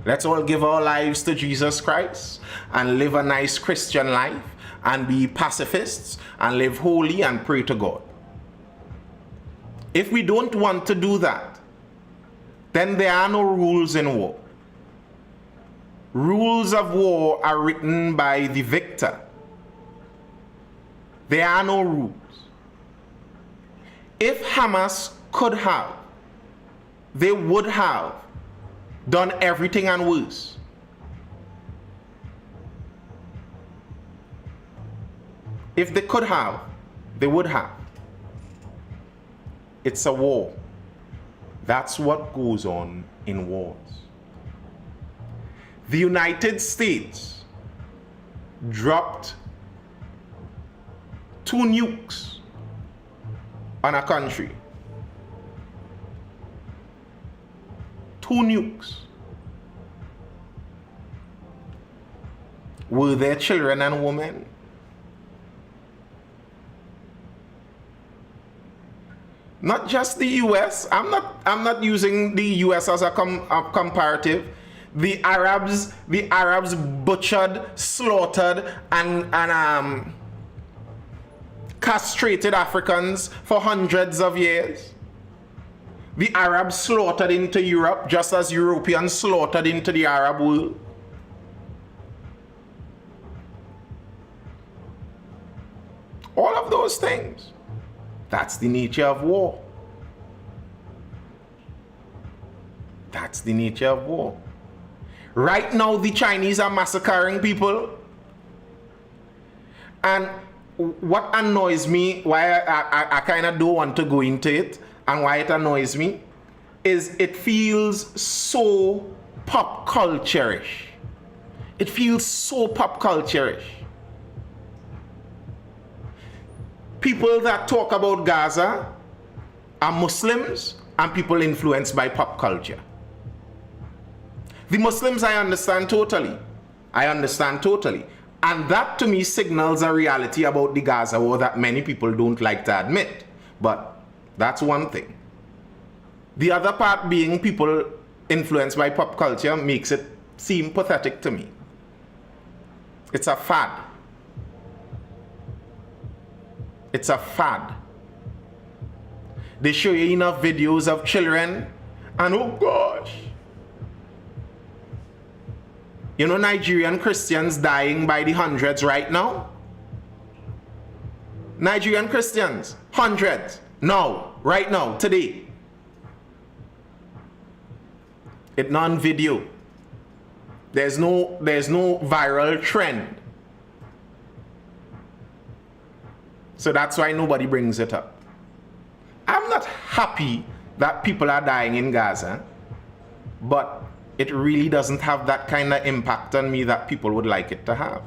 Let's all give our lives to Jesus Christ and live a nice Christian life and be pacifists and live holy and pray to God. If we don't want to do that, then there are no rules in war. Rules of war are written by the victor There are no rules. If Hamas could have, they would have done everything and worse. If they could have, they would have. It's a war. That's what goes on in wars. The United States dropped 2 nukes on a country. 2 nukes. Were there children and women? Not just the US. I'm not using the US as a comparative. The Arabs butchered, slaughtered, and castrated Africans for hundreds of years. The Arabs slaughtered into Europe just as Europeans slaughtered into the Arab world. All of those things. That's the nature of war. That's the nature of war. Right now, the Chinese are massacring people. And what annoys me, why I kind of don't want to go into it, and why it annoys me, is it feels so pop culture-ish. It feels so pop culture-ish. People that talk about Gaza are Muslims and people influenced by pop culture. The Muslims I understand totally. And that to me signals a reality about the Gaza war that many people don't like to admit. But that's one thing. The other part being people influenced by pop culture makes it seem pathetic to me. It's a fad. It's a fad. They show you enough videos of children and oh gosh. You know Nigerian Christians dying by the hundreds right now? Nigerian Christians, hundreds. Now, right now, today. It's non-video. There's no viral trend. So that's why nobody brings it up. I'm not happy that people are dying in Gaza, but it really doesn't have that kind of impact on me that people would like it to have.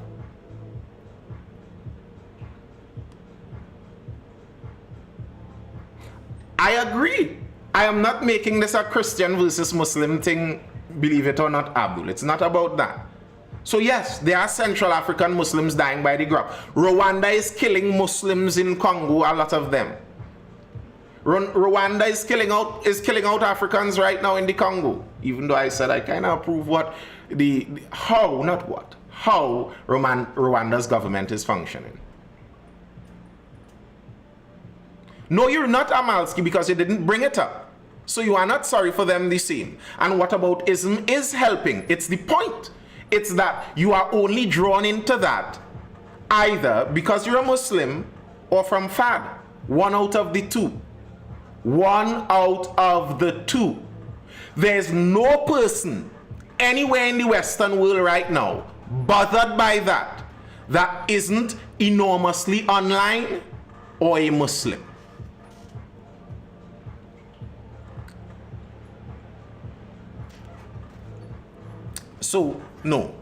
I agree. I am not making this a Christian versus Muslim thing, believe it or not, Abdul. It's not about that. So yes, there are Central African Muslims dying by the grab. Rwanda is killing Muslims in Congo, a lot of them. Rwanda is killing out Africans right now in the Congo. Even though I said I kind of approve how Rwanda's government is functioning. No, you're not Amalski because you didn't bring it up. So you are not sorry for them the same. And what about ism is helping? It's the point. It's that you are only drawn into that either because you're a Muslim or from FAD. One out of the two. One out of the two. There's no person anywhere in the Western world right now bothered by that isn't enormously online or a Muslim. So, no,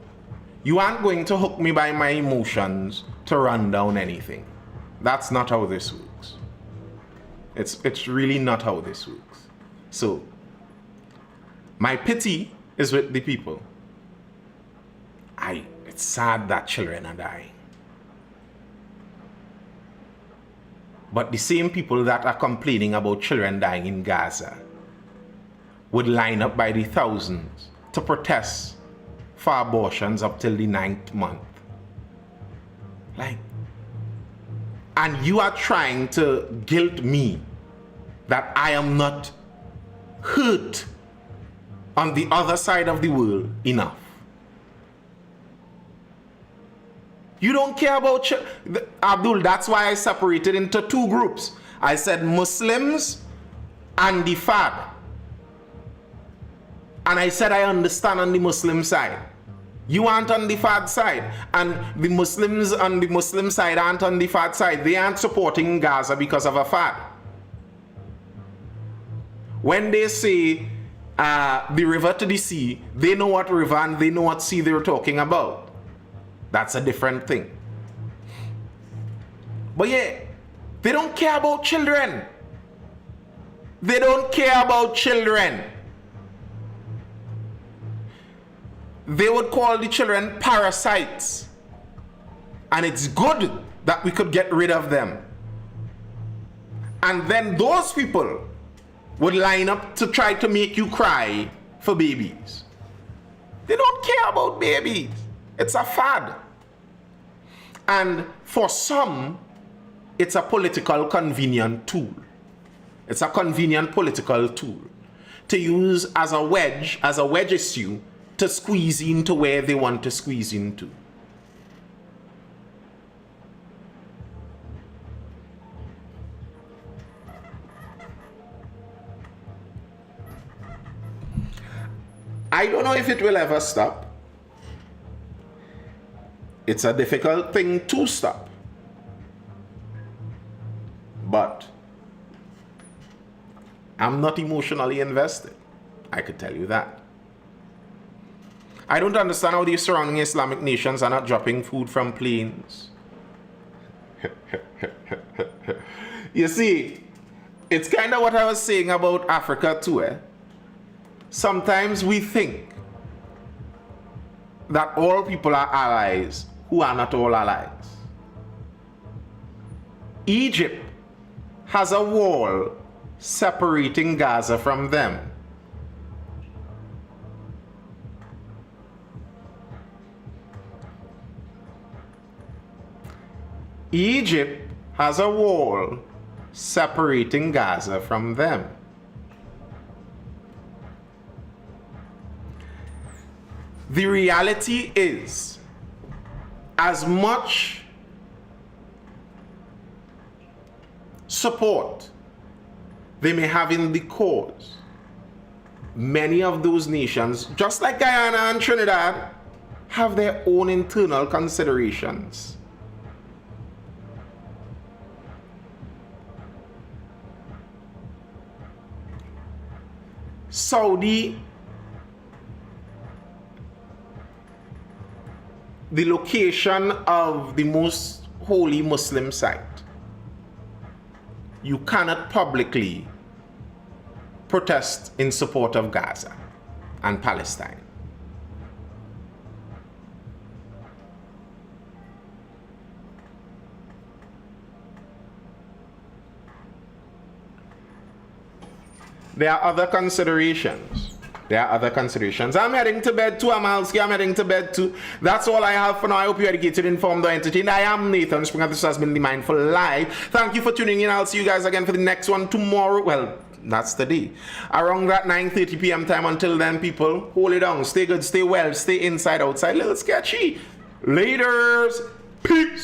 you aren't going to hook me by my emotions to run down anything. That's not how this works. It's really not how this works. So, my pity is with the people. It's sad that children are dying. But the same people that are complaining about children dying in Gaza would line up by the thousands to protest for abortions up till the 9th month. And you are trying to guilt me that I am not hurt on the other side of the world enough. You don't care about Abdul. That's why I separated into two groups. I said Muslims and the FAD. And I said I understand on the Muslim side. You aren't on the FAD side. And the Muslims on the Muslim side aren't on the FAD side. They aren't supporting Gaza because of a FAD. When they say the river to the sea, they know what river and they know what sea they're talking about. That's a different thing. But yeah, they don't care about children. They don't care about children. They would call the children parasites. And it's good that we could get rid of them. And then those people would line up to try to make you cry for babies. They don't care about babies. It's a fad. And for some, it's a political convenient tool. It's a convenient political tool to use as a wedge issue to squeeze into where they want to squeeze into. I don't know if it will ever stop. It's a difficult thing to stop. But I'm not emotionally invested. I could tell you that. I don't understand how these surrounding Islamic nations are not dropping food from planes. You see, it's kind of what I was saying about Africa too. Sometimes we think that all people are allies who are not all allies. Egypt has a wall separating Gaza from them. Egypt has a wall separating Gaza from them. The reality is, as much support they may have in the cause, many of those nations, just like Guyana and Trinidad, have their own internal considerations. Saudi, the location of the most holy Muslim site, you cannot publicly protest in support of Gaza and Palestine. There are other considerations. I'm heading to bed too, Amalski. I'm heading to bed too. That's all I have for now. I hope you're educated, informed, or entertained. I am Nathan Springer. This has been the Mindful Live. Thank you for tuning in. I'll see you guys again for the next one tomorrow. Well, that's the day. Around that 9:30 p.m. time. Until then, people, hold it down. Stay good, stay well, stay inside, outside. Little sketchy. Laters. Peace.